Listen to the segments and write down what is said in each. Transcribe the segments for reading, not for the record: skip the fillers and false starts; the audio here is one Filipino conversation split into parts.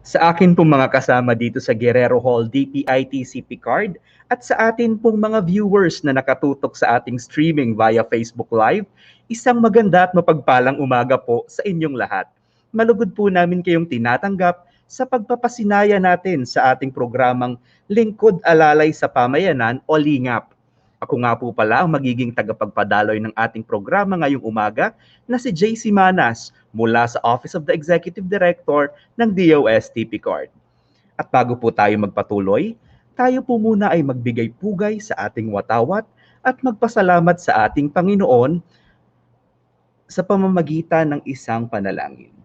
sa akin pong mga kasama dito sa Guerrero Hall DPITC Picard at sa atin pong mga viewers na nakatutok sa ating streaming via Facebook Live, isang maganda at mapagpalang umaga po sa inyong lahat. Malugod po namin kayong tinatanggap sa pagpapasinaya natin sa ating programang Lingkod Alalay sa Pamayanan o Lingap. Ako nga po pala ang magiging tagapagpadaloy ng ating programa ngayong umaga na si JC Manas mula sa Office of the Executive Director ng DOST Picard. At bago po tayo magpatuloy, tayo po muna ay magbigay pugay sa ating watawat at magpasalamat sa ating Panginoon sa pamamagitan ng isang panalangin.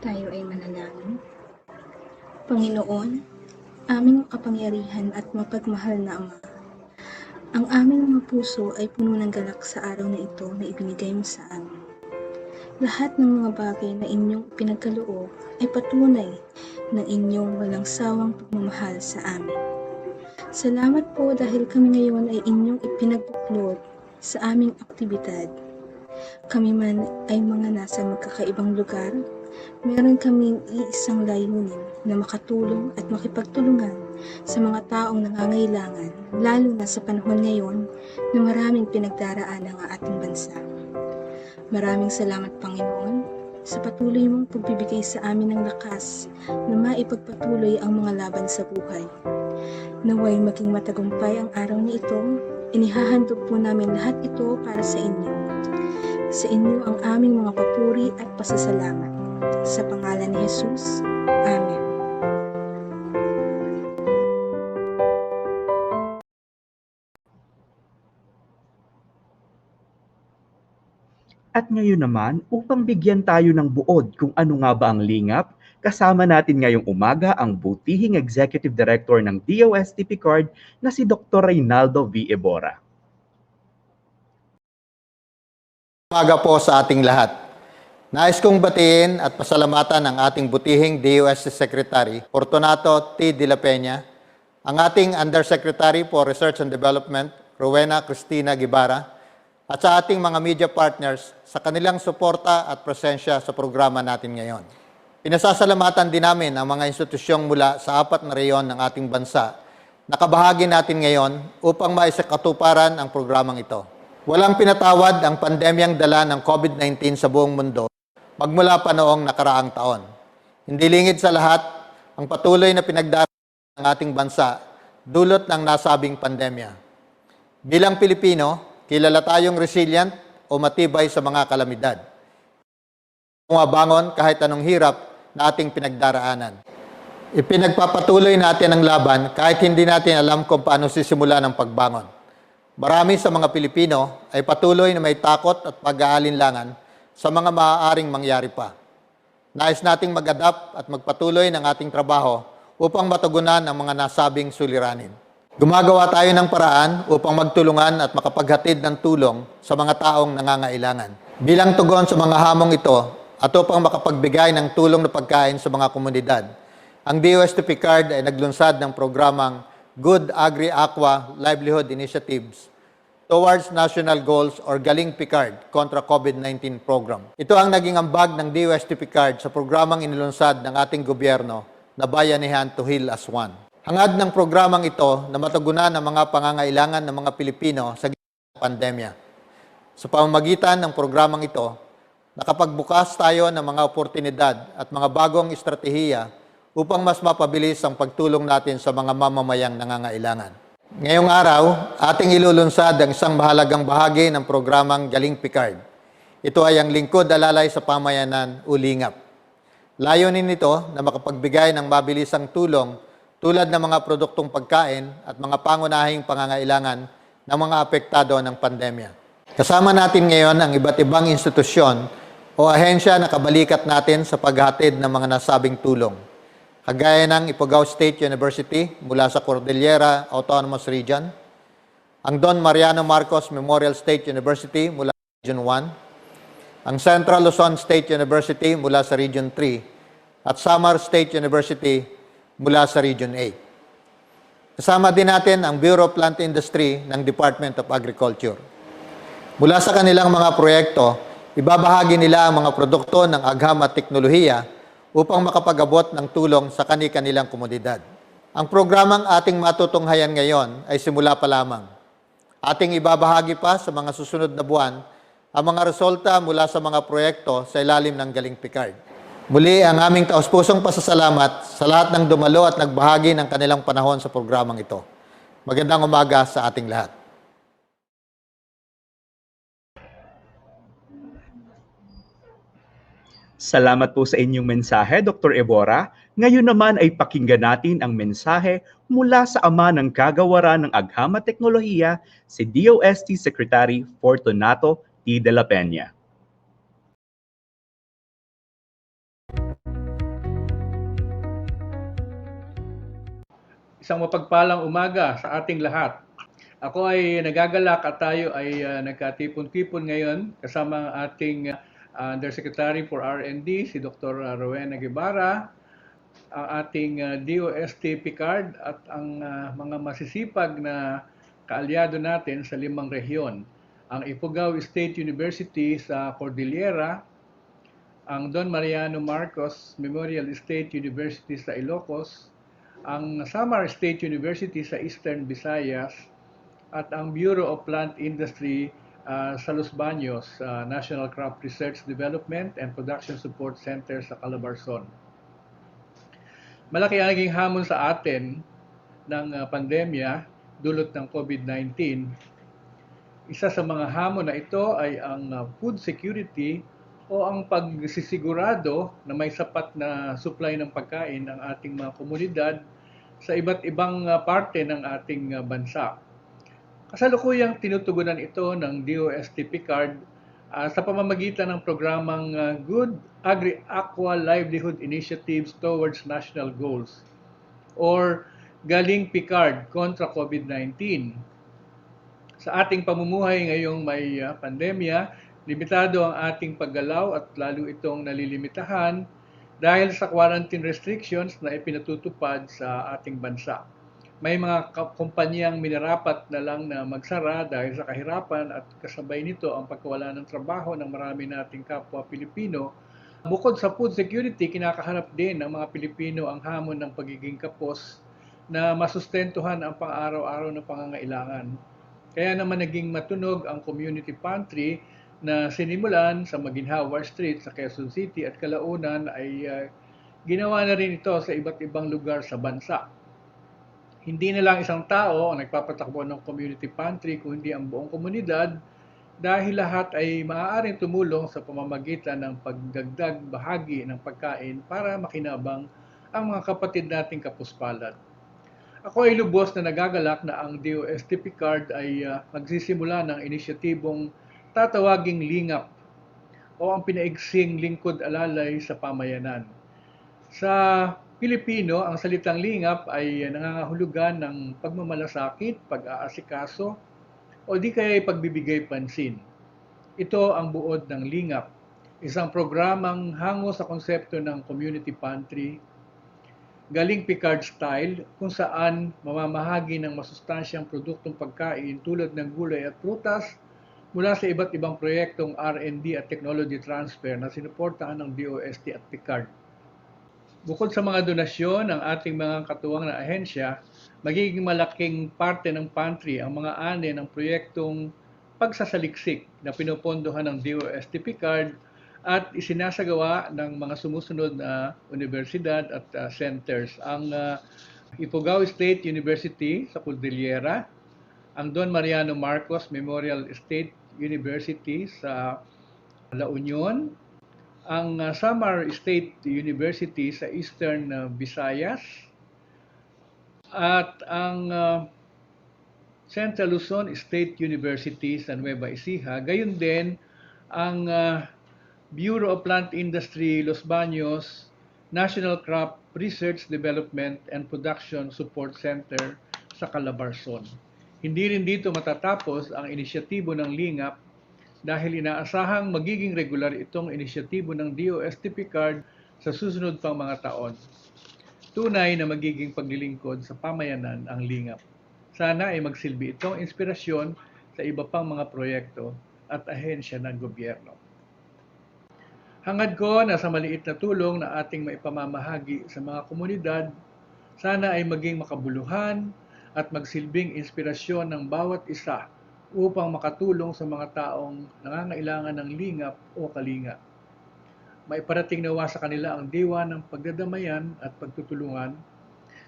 Tayo ay manalangin. Panginoon, aming makapangyarihan at mapagmahal na Ama, ang aming mga puso ay puno ng galak sa araw na ito na ibinigay mo sa amin. Lahat ng mga bagay na inyong pinagkaloob ay patunay ng inyong walang sawang pagmamahal sa amin. Salamat po dahil kami ngayon ay inyong ipinagbuklod sa aming aktibidad. Kami man ay mga nasa magkakaibang lugar, meron kaming iisang layunin na makatulong at makipagtulungan sa mga taong nangangailangan, lalo na sa panahon ngayon na maraming pinagdaraan ng ating bansa. Maraming salamat, Panginoon, sa patuloy mong pagbibigay sa amin ng lakas na maipagpatuloy ang mga laban sa buhay. Naway maging matagumpay ang araw na ito, inihahandog po namin lahat ito para sa inyo. Sa inyo ang aming mga papuri at pasasalamat. Sa pangalan ni Jesus, Amen. At ngayon naman, upang bigyan tayo ng buod kung ano nga ba ang lingap, kasama natin ngayong umaga ang butihing Executive Director ng DOST Picard na si Dr. Reynaldo V. Ebora. Umaga po sa ating lahat. Nais kong batiin at pasalamatan ang ating butihing DOST Secretary, Fortunato T. De La Peña, ang ating Undersecretary for Research and Development, Rowena Cristina Guevara, at sa ating mga media partners sa kanilang suporta at presensya sa programa natin ngayon. Pinasasalamatan din namin ang mga institusyong mula sa 4 na reyon ng ating bansa na kabahagi natin ngayon upang maisakatuparan ang programang ito. Walang pinatawad ang pandemyang dala ng COVID-19 sa buong mundo magmula pa noong nakaraang taon. Hindi lingid sa lahat ang patuloy na pinagdaraanan ng ating bansa dulot ng nasabing pandemya. Bilang Pilipino, kilala tayong resilient o matibay sa mga kalamidad. Bumabangon kahit anong hirap na ating pinagdaraanan. Ipinagpapatuloy natin ang laban kahit hindi natin alam kung paano sisimula ng pagbangon. Marami sa mga Pilipino ay patuloy na may takot at pag-aalinlangan sa mga maaaring mangyari pa. Nais nating mag-adapt at magpatuloy ng ating trabaho upang matugunan ang mga nasabing suliranin. Gumagawa tayo ng paraan upang magtulungan at makapaghatid ng tulong sa mga taong nangangailangan. Bilang tugon sa mga hamong ito at upang makapagbigay ng tulong na pagkain sa mga komunidad, ang DOST Picard ay naglunsad ng programang Good Agri-Aqua Livelihood Initiatives towards national goals or Galing Picard kontra COVID-19 program. Ito ang naging ambag ng DOST Picard sa programang inilunsad ng ating gobyerno na Bayanihan to Heal as One. Hangad ng programang ito na matugunan ang mga pangangailangan ng mga Pilipino sa gitna ng pandemya. Sa pamamagitan ng programang ito, nakapagbukas tayo ng mga oportunidad at mga bagong estratehiya upang mas mapabilis ang pagtulong natin sa mga mamamayang nangangailangan. Ngayong araw, ating ilulunsad ang isang mahalagang bahagi ng programang Galing Picard. Ito ay ang Lingkod Alalay sa Pamayanan o LINGAP. Layunin nito na makapagbigay ng mabilisang tulong tulad ng mga produktong pagkain at mga pangunahing pangangailangan ng mga apektado ng pandemya. Kasama natin ngayon ang iba't ibang institusyon o ahensya na kabalikat natin sa paghatid ng mga nasabing tulong. Kagaya ng Ifugao State University mula sa Cordillera Autonomous Region, ang Don Mariano Marcos Memorial State University mula sa Region 1, ang Central Luzon State University mula sa Region 3, at Samar State University mula sa Region 8. Kasama din natin ang Bureau of Plant Industry ng Department of Agriculture. Mula sa kanilang mga proyekto, ibabahagi nila ang mga produkto ng agham at teknolohiya upang makapag-abot ng tulong sa kani-kanilang komunidad. Ang programang ating matutunghayan ngayon ay simula pa lamang. Ating ibabahagi pa sa mga susunod na buwan ang mga resulta mula sa mga proyekto sa ilalim ng Galing Picard. Muli ang aming taus-pusong pasasalamat sa lahat ng dumalo at nagbahagi ng kanilang panahon sa programang ito. Magandang umaga sa ating lahat. Salamat po sa inyong mensahe, Dr. Evora. Ngayon naman ay pakinggan natin ang mensahe mula sa ama ng kagawaran ng agham at teknolohiya, si DOST Secretary Fortunato T. de la Peña. Isang mapagpalang umaga sa ating lahat. Ako ay nagagalak at tayo ay nagkatipon-tipon ngayon kasama ang ating Undersecretary for R&D, si Dr. Rowena Guevara, ang ating DOST Picard at ang mga masisipag na kaalyado natin sa 5 rehiyon. Ang Ifugao State University sa Cordillera, ang Don Mariano Marcos Memorial State University sa Ilocos, ang Samar State University sa Eastern Visayas, at ang Bureau of Plant Industry sa Los Baños, National Crop Research Development and Production Support Center sa Calabarzon. Malaki ang naging hamon sa atin ng pandemya dulot ng COVID-19. Isa sa mga hamon na ito ay ang food security o ang pagsisigurado na may sapat na supply ng pagkain ng ating mga komunidad sa iba't ibang parte ng ating bansa. Kasalukuyang tinutugunan ito ng DOST Picard sa pamamagitan ng programang Good Agri-Aqua Livelihood Initiatives Towards National Goals or Galing Picard kontra COVID-19. Sa ating pamumuhay ngayong may pandemya, limitado ang ating paggalaw at lalo itong nalilimitahan dahil sa quarantine restrictions na ipinatutupad sa ating bansa. May mga kumpanyang minarapat na lang na magsara dahil sa kahirapan at kasabay nito ang pagkawala ng trabaho ng marami nating kapwa Pilipino. Bukod sa food security, kinakaharap din ng mga Pilipino ang hamon ng pagiging kapos na masustentuhan ang pang-araw-araw na pangangailangan. Kaya naman naging matunog ang community pantry na sinimulan sa Maginhawa Street sa Quezon City at kalaunan ay ginawa na rin ito sa iba't ibang lugar sa bansa. Hindi na lang isang tao ang nagpapatakbo ng community pantry kundi ang buong komunidad dahil lahat ay maaaring tumulong sa pamamagitan ng pagdagdag bahagi ng pagkain para makinabang ang mga kapatid nating kapuspalad. Ako ay lubos na nagagalak na ang DOST Picard ay magsisimula ng inisyatibong tatawaging LINGAP o ang pinaigsing lingkod alalay sa pamayanan. Sa Pilipino, ang salitang lingap ay nangangahulugan ng pagmamalasakit, pag-aasikaso, o di kaya pagbibigay pansin. Ito ang buod ng lingap, isang programang hango sa konsepto ng community pantry Galing Picard style kung saan mamamahagi ng masustansyang produktong pagkain tulad ng gulay at prutas mula sa iba't ibang proyektong R&D at technology transfer na sinuportahan ng DOST at Picard. Bukod sa mga donasyon ng ating mga katuwang na ahensya, magiging malaking parte ng pantry ang mga ane ng proyektong pagsasaliksik na pinupondohan ng DOST Picard at isinasagawa ng mga sumusunod na universidad at centers. Ang Ifugao State University sa Cordillera, ang Don Mariano Marcos Memorial State University sa La Union, ang Samar State University sa Eastern Visayas, at ang Central Luzon State University sa Nueva Ecija. Gayon din ang Bureau of Plant Industry Los Baños National Crop Research Development and Production Support Center sa Calabarzon. Hindi rin dito matatapos ang inisyatibo ng Lingap dahil inaasahang magiging regular itong inisyatibo ng DOST Picard sa susunod pang mga taon. Tunay na magiging paglilingkod sa pamayanan ang Lingap. Sana ay magsilbi itong inspirasyon sa iba pang mga proyekto at ahensya ng gobyerno. Hangad ko na sa maliit na tulong na ating maipamamahagi sa mga komunidad, sana ay maging makabuluhan at magsilbing inspirasyon ng bawat isa upang makatulong sa mga taong nangangailangan ng lingap o kalinga. Maiparating nawa sa kanila ang diwa ng pagdadamayan at pagtutulungan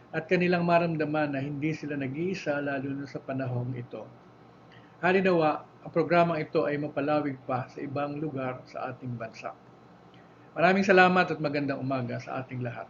at kanilang maramdaman na hindi sila nag-iisa lalo na sa panahong ito. Halinawa, ang programang ito ay mapalawig pa sa ibang lugar sa ating bansa. Maraming salamat at magandang umaga sa ating lahat.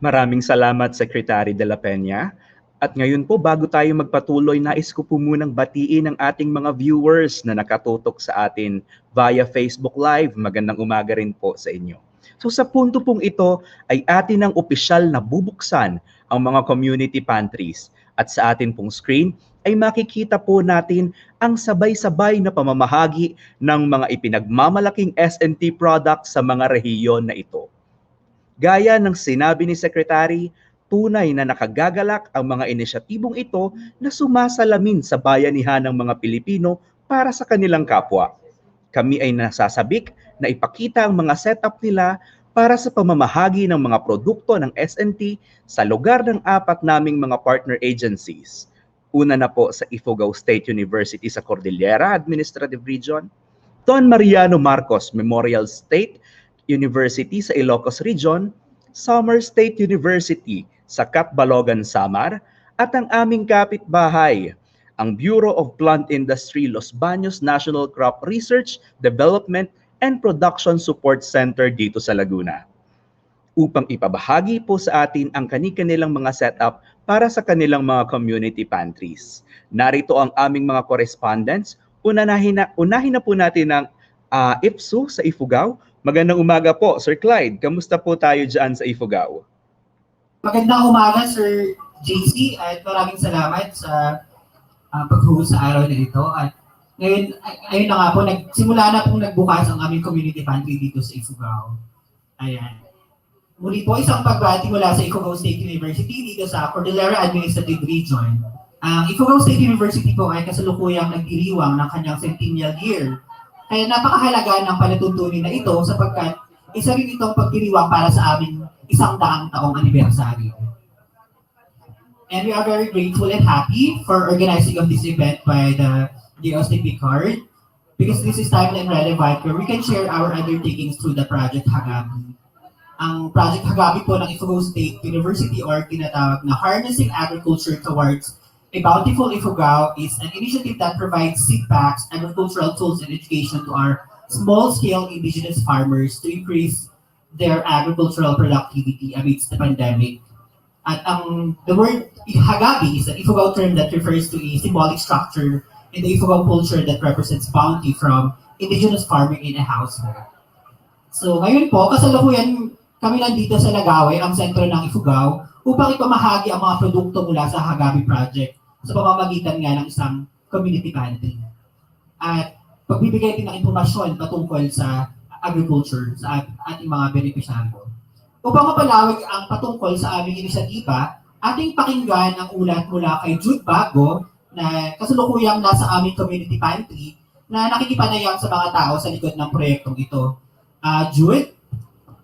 Maraming salamat, Secretary de la Peña. At ngayon po, bago tayo magpatuloy, nais ko po munang batiin ang ating mga viewers na nakatutok sa atin via Facebook Live. Magandang umaga rin po sa inyo. So sa punto pong ito ay atin ang opisyal na bubuksan ang mga community pantries. At sa atin pong screen ay makikita po natin ang sabay-sabay na pamamahagi ng mga ipinagmamalaking S&T products sa mga rehiyon na ito. Gaya ng sinabi ni Secretary, tunay na nakagagalak ang mga inisyatibong ito na sumasalamin sa bayanihan ng mga Pilipino para sa kanilang kapwa. Kami ay nasasabik na ipakita ang mga setup nila para sa pamamahagi ng mga produkto ng S&T sa lugar ng 4 naming mga partner agencies. Una na po sa Ifugao State University sa Cordillera Administrative Region, Don Mariano Marcos Memorial State University sa Ilocos Region, Samar State University sa Catbalogan, Samar, at ang aming kapitbahay, ang Bureau of Plant Industry Los Baños National Crop Research, Development, and Production Support Center dito sa Laguna. Upang ipabahagi po sa atin ang kani-kanilang mga setup para sa kanilang mga community pantries. Narito ang aming mga correspondents. Unahin na po natin ang IFSU sa Ifugao. Magandang umaga po, Sir Clyde. Kamusta po tayo dyan sa Ifugao? Magandang umaga, Sir JC, at maraming salamat sa pag-host sa araw na ito. At ngayon, ayun na nga po, simula na pong nagbukas ang aming community pantry dito sa Ifugao. Ayan. Muli po, isang pagbati mula sa Ifugao State University dito sa Cordillera Administrative Region. Ang Ifugao State University po ay kasalukuyang nagdiriwang ng kanyang centennial year. Kaya napakahalaga ng palatuntunin na ito sapagkat isa rin itong pagdiriwang para sa aming 100 taong anibersaryo. And we are very grateful and happy for organizing of this event by the DOST Picard because this is timely and relevant where we can share our undertakings through the Project Hagabi. Ang Project Hagabi po ng Ifugao State University or tinatawag na Harnessing Agriculture Towards a Bountiful Ifugao is an initiative that provides seed packs, agricultural tools, and education to our small-scale indigenous farmers to increase their agricultural productivity amidst the pandemic. At the word Hagabi is an Ifugao term that refers to a symbolic structure in the Ifugao culture that represents bounty from indigenous farming in a household. So ngayon po, kasalukuyan kami nandito sa Lagawe, ang sentro ng Ifugao, upang ipamahagi ang mga produkto mula sa Hagabi Project sa pamamagitan nga ng isang community pantry. At pagbibigay din ng impormasyon patungkol sa agriculture sa ating mga benepisyaryo. Upang mapalawig ang patungkol sa aming inisyatiba, ating pakinggan ang ulat mula kay Jude Bago na kasalukuyang nasa aming community pantry na nakikipanayam sa mga tao sa likod ng proyektong ito. Jude,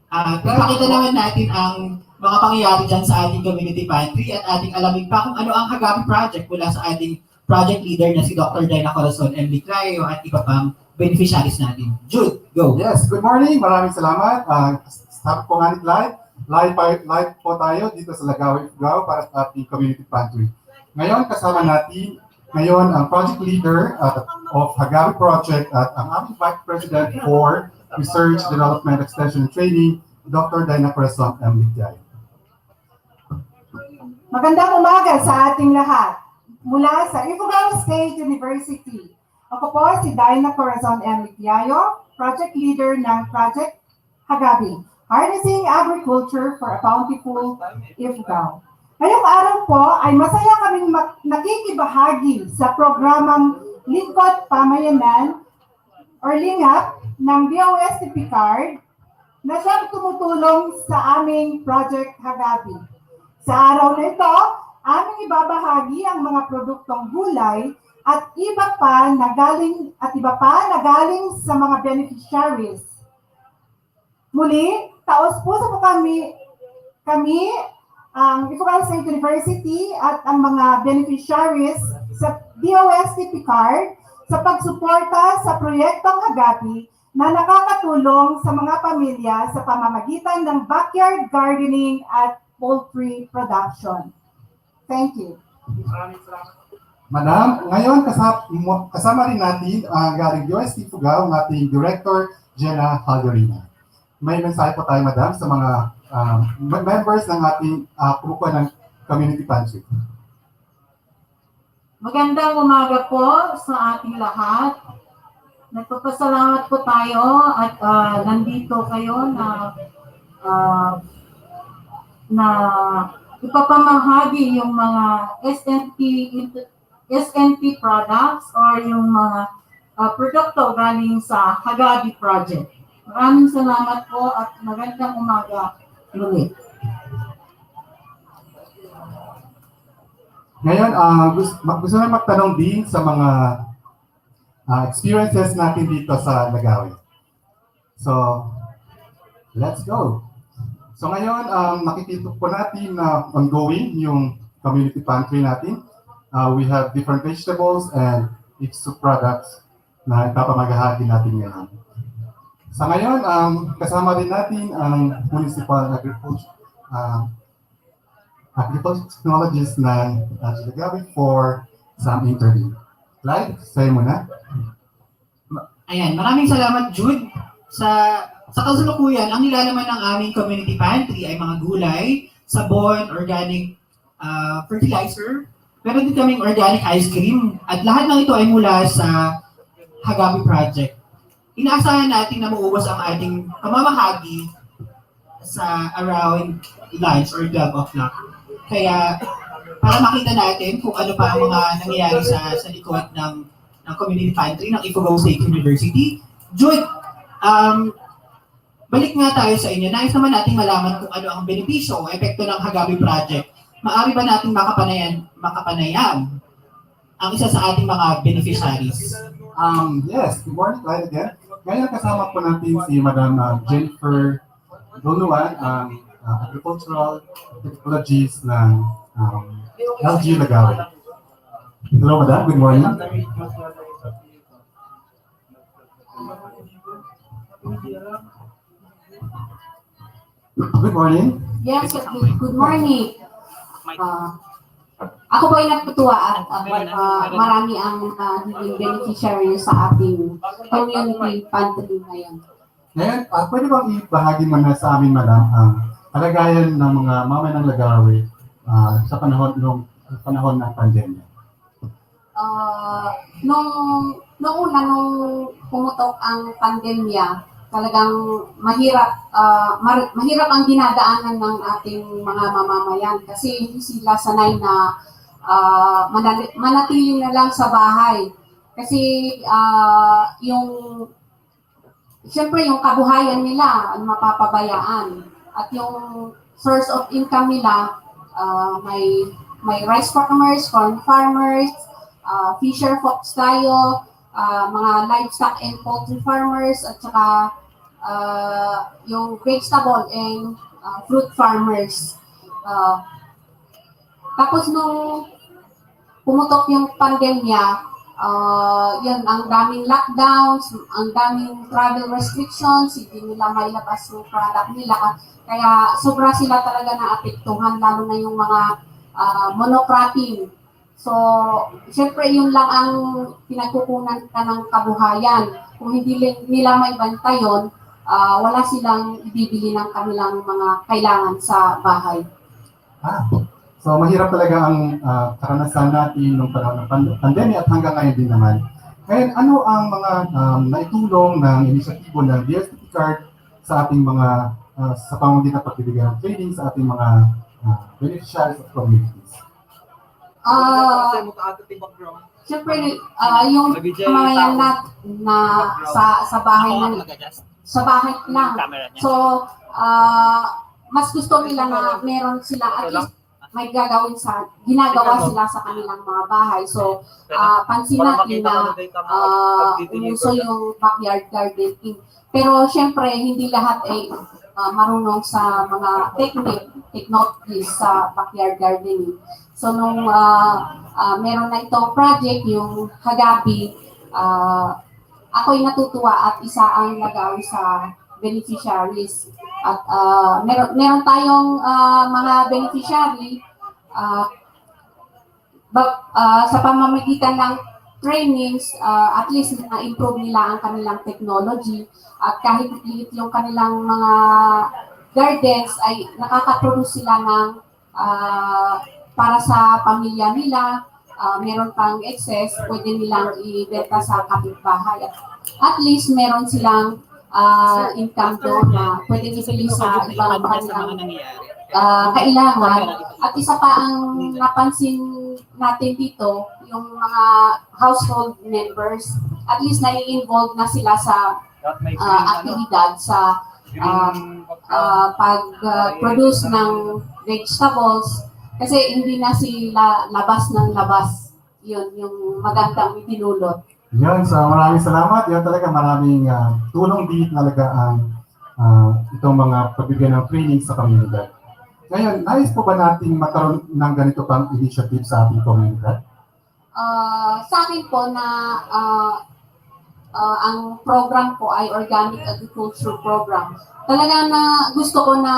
ipakita naman natin ang mga pangyayari dyan sa ating community pantry at ating alamin pa kung ano ang Hagabi Project mula sa ating project leader na si Dr. Dina Corazon M. Liclayo at iba pang beneficiaries natin. Jude, go! Yes, good morning. Maraming salamat. Start po nga live po tayo dito sa Lagaw Ifugao para sa ating community pantry. Ngayon, kasama natin ang project leader of Hagabi Project at ang aming Vice President for Research, Development, Extension, and Training, Dr. Dina Corazon M. Liclayo. Magandang umaga sa ating lahat. Mula sa Ifugao State University, ako po si Dina Corazon M. Liclayo, Project Leader ng Project Hagabi, Harnessing Agriculture for a Bountiful Ifugao. Ngayong araw po ay masaya kaming nakikibahagi sa programang Lingkod Pamayanan or Lingap ng DOST Picard na siyang tumutulong sa aming Project Hagabi. Sa araw na ito, aming ibabahagi ang mga produktong gulay at iba pa na galing sa mga beneficiaries. Muli, taos puso po kami ang Ifugao State University at ang mga beneficiaries sa DOST Picard sa pagsuporta sa proyektong Hagabi na nakakatulong sa mga pamilya sa pamamagitan ng backyard gardening at poultry production. Thank you. Madam, ngayon kasama rin natin galing UST Ifugao ang ating Director, Jenna Halderina. May mensahe po tayo, Madam, sa mga members ng ating grupo ng community pantry. Magandang umaga po sa ating lahat. Nagpapasalamat po tayo at nandito kayo na ipapamahagi yung mga SNP products or yung mga produkto galing sa Hagabi Project. Maraming salamat po at magandang umaga ulit. Ngayon, gusto na magtanong din sa mga experiences natin dito sa Lagaw. So, let's go. So ngayon, nakikita po natin na ongoing yung community pantry natin. We have different vegetables and each products na ipapamagahagi natin ngayon. Sa ngayon, kasama rin natin ang Municipal Agriculture Technologies ng Lagaw for some interview. Clyde, sa'yo muna. Ayan, maraming salamat Jude. Sa kasalukuyan, ang nilalaman ng aming community pantry ay mga gulay, sabon, organic fertilizer, meron din kaming organic ice cream, at lahat ng ito ay mula sa Hagabi Project. Inaasahan natin na mauubos ang ating pamamahagi sa around lunch or 12 o'clock. Kaya, para makita natin kung ano pa ang mga nangyayari sa likod ng community pantry ng Ifugao State University, Jude, balik nga tayo sa inyo. Nais naman natin malaman kung ano ang benepisyo o epekto ng Hagabi Project. Maaari ba natin makapanayam ang isa sa ating mga beneficiaries? Yes, good morning, Clyde again. Ngayon kasama po natin si Madam Jennifer Donuan, ang Agricultural Technologies ng LG Lagaw. Hello, Madam. Good morning. Good morning. Yes, good morning. Ako po ay nagtutuwa at marami ang naging beneficiary sa ating community pantry ngayon. Ngayon, pwede bang ibahagi mo na sa amin, Madam, ang kalagayan ng mga mamay ng Lagaw sa panahon ng pandemya? Nung pumutok ang pandemya, talagang mahirap ang dinadaanan ng ating mga mamamayan kasi hindi sila sanay na manatili na lang sa bahay. Kasi yung siyempre yung kabuhayan nila mapapabayaan at yung source of income nila may rice farmers, corn farmers, fisher folks tayo, mga livestock and poultry farmers at saka yung vegetable and fruit farmers. Tapos nung pumutok yung pandemya, yun, ang daming lockdowns, ang daming travel restrictions, hindi nila mailabas yung product nila. Kaya sobra sila talaga naapektuhan, lalo na yung mga monocropping. So, syempre yun lang ang pinagkukunan ka ng kabuhayan. Kung hindi nila maibanta yun, wala silang ibibili ng kanilang mga kailangan sa bahay. So mahirap talaga ang karanasan natin nung panahon ng pandemya at hanggang ngayon din naman. Ngayon, ano ang mga naitulong ng inisyatibo ng DSTP card sa ating mga sa pamamagitan ng pagbibigay ng training sa ating mga beneficiaries of communities? Siyempre, yung kamamayan na sa bahay lang. So, mas gusto nila na meron sila at least may ginagawa sila sa kanilang mga bahay. So, pansin natin na umuso yung backyard gardening. Pero syempre, hindi lahat ay marunong sa mga technologies sa backyard gardening. So, nung meron na itong project, yung Hagabi, ako'y natutuwa at isa ang nagawi sa beneficiaries. At meron tayong mga beneficiary sa pamamagitan ng trainings, at least na-improve nila ang kanilang technology at kahit liit yung kanilang mga gardens ay nakaka-produce sila ng para sa pamilya nila, meron pang excess, pwede nilang ibenta sa kapitbahay. At least meron silang income doon na pwede ibili sa ibang kanilang kailangan. At isa pa ang napansin natin dito, yung mga household members, at least nai-involve na sila sa aktibidad sa pag-produce ng vegetables kasi hindi na sila labas ng labas. Yun, yung magandang itinulot. Yan, so maraming salamat. Yan talaga maraming tulong din talaga ang itong mga pagbigay ng training sa komunidad. Ngayon, nais po ba nating magkaroon ng ganito pang initiative sa ating komunidad? Sa akin po na ang program ko ay Organic Agriculture Program. Talaga na gusto ko na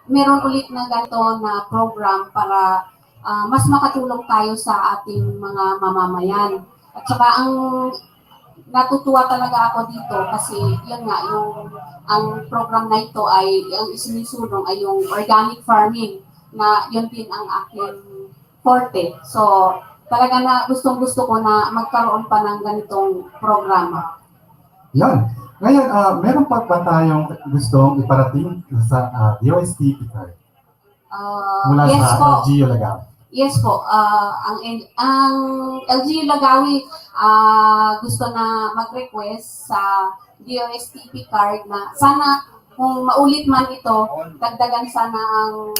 meron ulit na ganito na program para mas makatulong tayo sa ating mga mamamayan. At saka ang natutuwa talaga ako dito kasi yun nga, ang program na ito ay, ang isinusulong ay yung organic farming na yun din ang aking forte. So talaga na gustong-gusto ko na magkaroon pa ng ganitong programa. Yan. Ngayon, meron pa ba tayong gustong iparating sa DOST card? Mula Yes sa po. LGU Lagaw. Yes po, ang LGU Lagawi gusto na mag-request sa DOSTP card na sana kung maulit man ito, dagdagan sana ang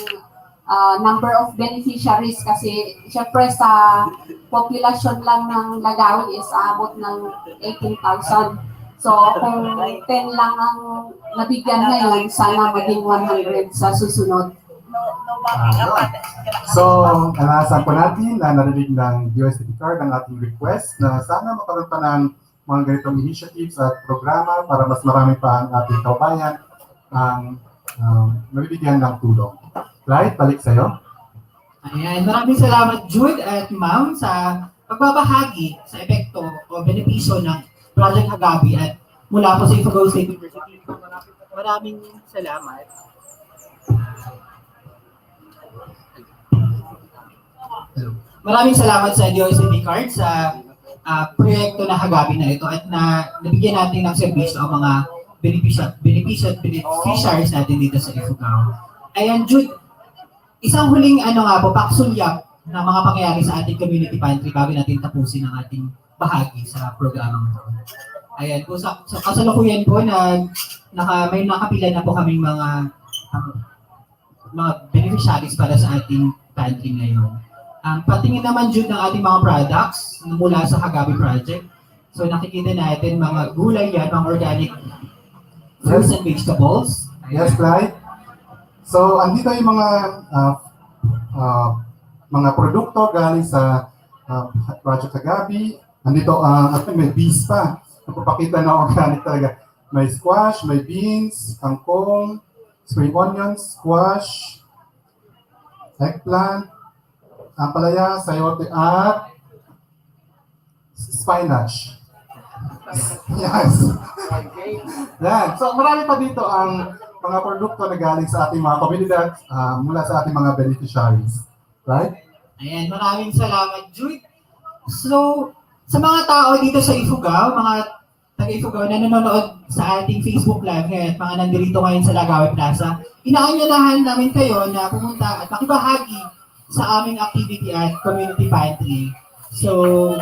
number of beneficiaries kasi syempre sa population lang ng Lagawi is abot ng 18,000. So kung 10 lang ang nabigyan ngayon, sana maging 100 sa susunod. So, naasahan po natin na narinig ng DOSTP card ang ating request na sana makaroon pa ng mga ganitong initiatives at programa para mas marami pa ang ating kabayan ang nabibigyan ng tulong. Clyde, balik sa'yo. Ayan, maraming salamat Jude at Ma'am sa pagbabahagi sa epekto o benepisyo ng Project Hagabi at mula po sa Ifugao State University. Maraming salamat. Maraming salamat sa DOSTP card sa proyekto na Hagabi na ito at na nabigyan natin ng serbisyo ang mga beneficiaries natin dito sa Ifugao. Ayan, Jude, isang huling paksulyap na mga pangyayari sa ating community pantry bago natin tapusin ang ating bahagi sa programang ito. Ayan po, sa kasalukuyan po may nakapila na po kaming mga beneficiaries para sa ating pantry ngayon. Patingin naman Jude ng ating mga products mula sa Hagabi Project. So nakikita natin mga gulay yan, mga organic fruits and vegetables. Yes, Clyde. So, andito yung mga produkto galing sa Project Hagabi. Andito, may beans pa. Napapakita na organic talaga. May squash, may beans, kangkong, spring onions, squash, eggplant, ampalaya, sayote, at spinach. Yes. Yan. So, marami pa dito ang mga produkto na galing sa ating mga komunidad mula sa ating mga beneficiaries. Right? Ayan, maraming salamat, Jude. So, sa mga tao dito sa Ifugao, mga taga-Ifugao na nanonood sa ating Facebook Live ngayon at mga nandito ngayon sa Lagawe Plaza, inaanyalahan namin kayo na pumunta at makibahagi sa aming activity at community pantry. So,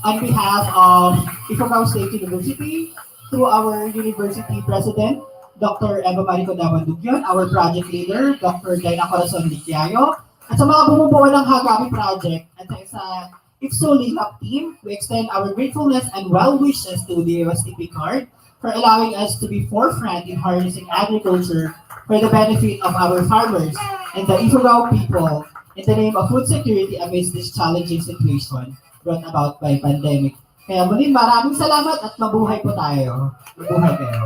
on behalf of Ifugao State University, through our university president, Dr. Eva Marico Dabandugyon, our project leader, Dr. Daina Corazon Liquiayo, at sa mga bumubuo ng Hagabi Project at sa IFSO Linkup team, we extend our gratefulness and well wishes to the USTP card for allowing us to be forefront in harnessing agriculture for the benefit of our farmers and the Ifugao people in the name of food security amidst this challenging situation brought about by pandemic. Kaya muli, maraming salamat at mabuhay po tayo. Mabuhay kayo.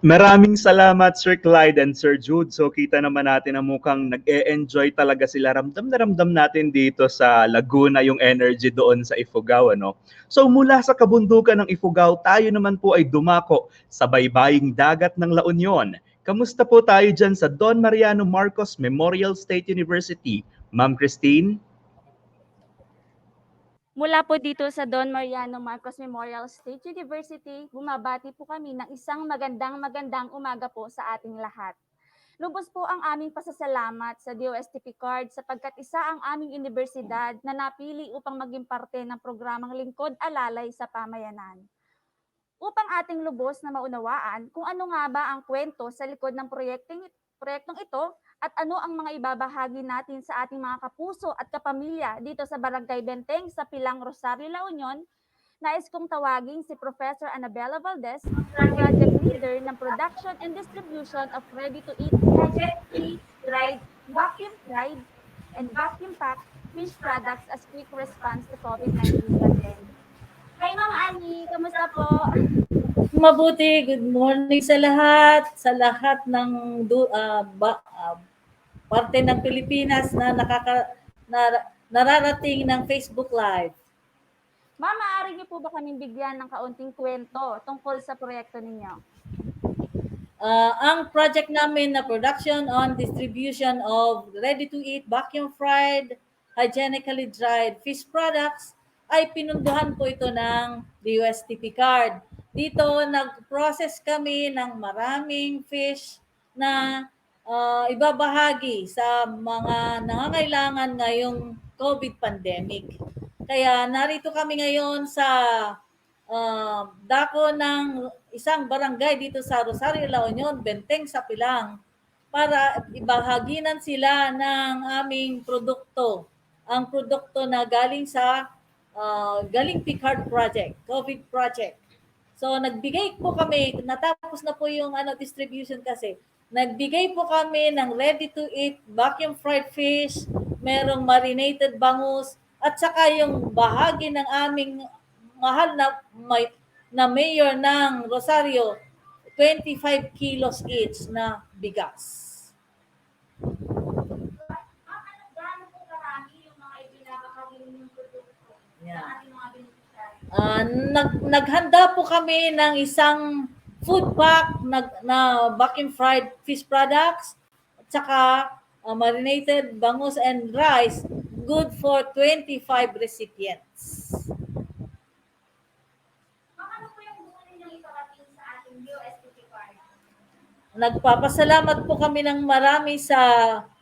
Maraming salamat Sir Clyde and Sir Jude. So kita naman natin na mukhang nag-e-enjoy talaga sila. Ramdam na ramdam natin dito sa Laguna yung energy doon sa Ifugao, ano? So mula sa kabundukan ng Ifugao, tayo naman po ay dumako sa baybaying dagat ng La Union. Kamusta po tayo dyan sa Don Mariano Marcos Memorial State University? Ma'am Christine? Mula po dito sa Don Mariano Marcos Memorial State University, bumabati po kami ng isang magandang umaga po sa ating lahat. Lubos po ang aming pasasalamat sa DOSTP card sapagkat isa ang aming universidad na napili upang maging parte ng programang Lingkod Alalay sa Pamayanan. Upang ating lubos na maunawaan kung ano nga ba ang kwento sa likod ng proyektong ito, at ano ang mga ibabahagi natin sa ating mga kapuso at kapamilya dito sa Barangay Benteng sa Pilang Rosario, La Union, nais kong tawagin si Professor Annabella Valdez, project leader ng production and distribution of ready-to-eat, dried, vacuum-fried, and vacuum-packed fish products as quick response to COVID-19 pandemic. Hi, Ma'am Annie, kamusta po? Mabuti, good morning sa lahat ng parte ng Pilipinas na nararating ng Facebook Live. Ma'am, maaari niyo po ba kaming bigyan ng kaunting kwento tungkol sa proyekto ninyo? Ang project namin na production on distribution of ready-to-eat, vacuum-fried, hygienically dried fish products ay pinunduhan po ito ng DOSTP card. Dito nag-process kami ng maraming fish na ibabahagi sa mga nangangailangan ngayong COVID pandemic. Kaya narito kami ngayon sa dako ng isang barangay dito sa Rosario, La Union, Benteng sa Pilang, para ibahaginan sila ng aming produkto. Ang produkto na galing sa Galing Picard Project, COVID Project. So nagbigay po kami, natapos na po yung distribution kasi. Nagbigay po kami ng ready-to-eat vacuum fried fish, merong marinated bangus, at saka yung bahagi ng aming mahal na mayor ng Rosario, 25 kilos each na bigas. Gaano po karami yung mga ibinabahagi ninyong produkto Yeah. sa ating mga beneficiary? Naghanda po kami ng isang food pack na vacuum fried fish products at saka marinated bangus and rice, good for 25 recipients. Ma'am, ano po yung gusto ninyong iparating sa ating USTP card? Nagpapasalamat po kami ng marami sa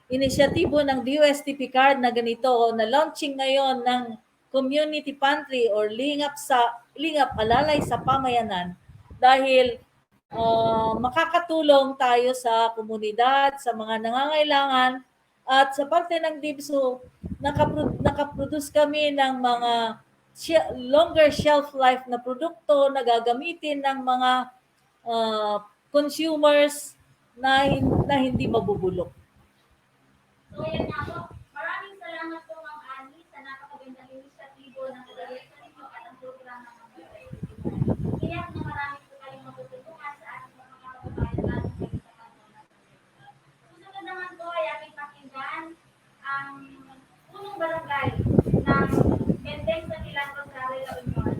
inisyatibo ng DOSTP card na ganito, na launching ngayon ng community pantry or lingap alalay sa pamayanan, dahil makakatulong tayo sa komunidad, sa mga nangangailangan, at sa parte ng DIBSO, nakaproduce kami ng mga longer shelf life na produkto na gagamitin ng mga consumers na hindi mabubulok. So yan nga po. Maraming salamat po Ma'am Annie sa napakagandang inisyatibo ng proyekto ninyo at ang programa ng DOSTP. Tiyak na marami po kayong matutulungan sa ating mga kababayan lalo kayo sa kanila. Susunod naman po ay ating pakinggan ang punong barangay ng Benteng sa Pilar Rosario La Union.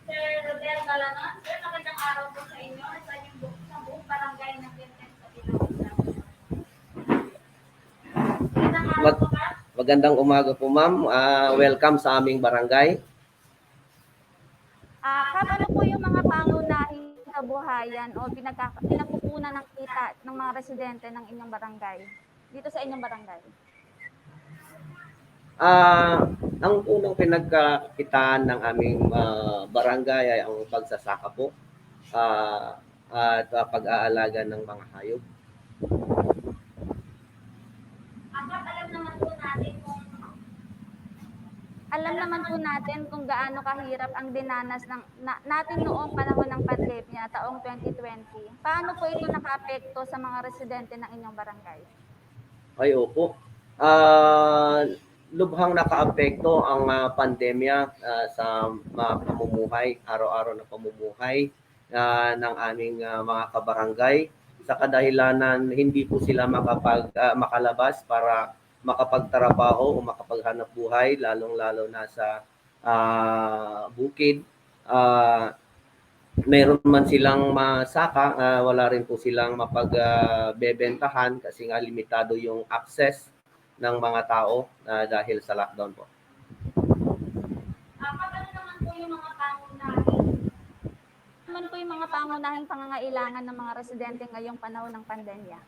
Sir Rodel Galanon, sir, magandang araw po sa inyo at sa inyong buong barangay ng Benteng sa Pilar Rosario. Magandang araw po, ma'am. Magandang umaga po, ma'am. Welcome sa aming barangay. Ano po yung mga pangunahing kabuhayan o pinagkukunan ng kita ng mga residente ng inyong barangay? Dito sa inyong barangay? Ang unang pinagkakitaan ng aming barangay ay ang pagsasaka po at pag-aalaga ng mga hayop. Alam naman po natin kung gaano kahirap ang dinanas natin noong panahon ng pandemya, taong 2020. Paano po ito nakaapekto sa mga residente ng inyong barangay? Ay, opo. Lubhang nakaapekto ang pandemya sa pamumuhay, araw-araw na pamumuhay ng aming mga kabarangay. Sa kadahilanan, hindi po sila makalabas para makapagtrabaho o makapaghanap buhay, lalong-lalo na sa bukid. Meron man silang masaka, wala rin po silang mapagbebentahan kasi nga limitado yung access ng mga tao dahil sa lockdown po. Ano naman po yung mga pangunahing pangangailangan ng mga residente ngayong panahon ng pandemya?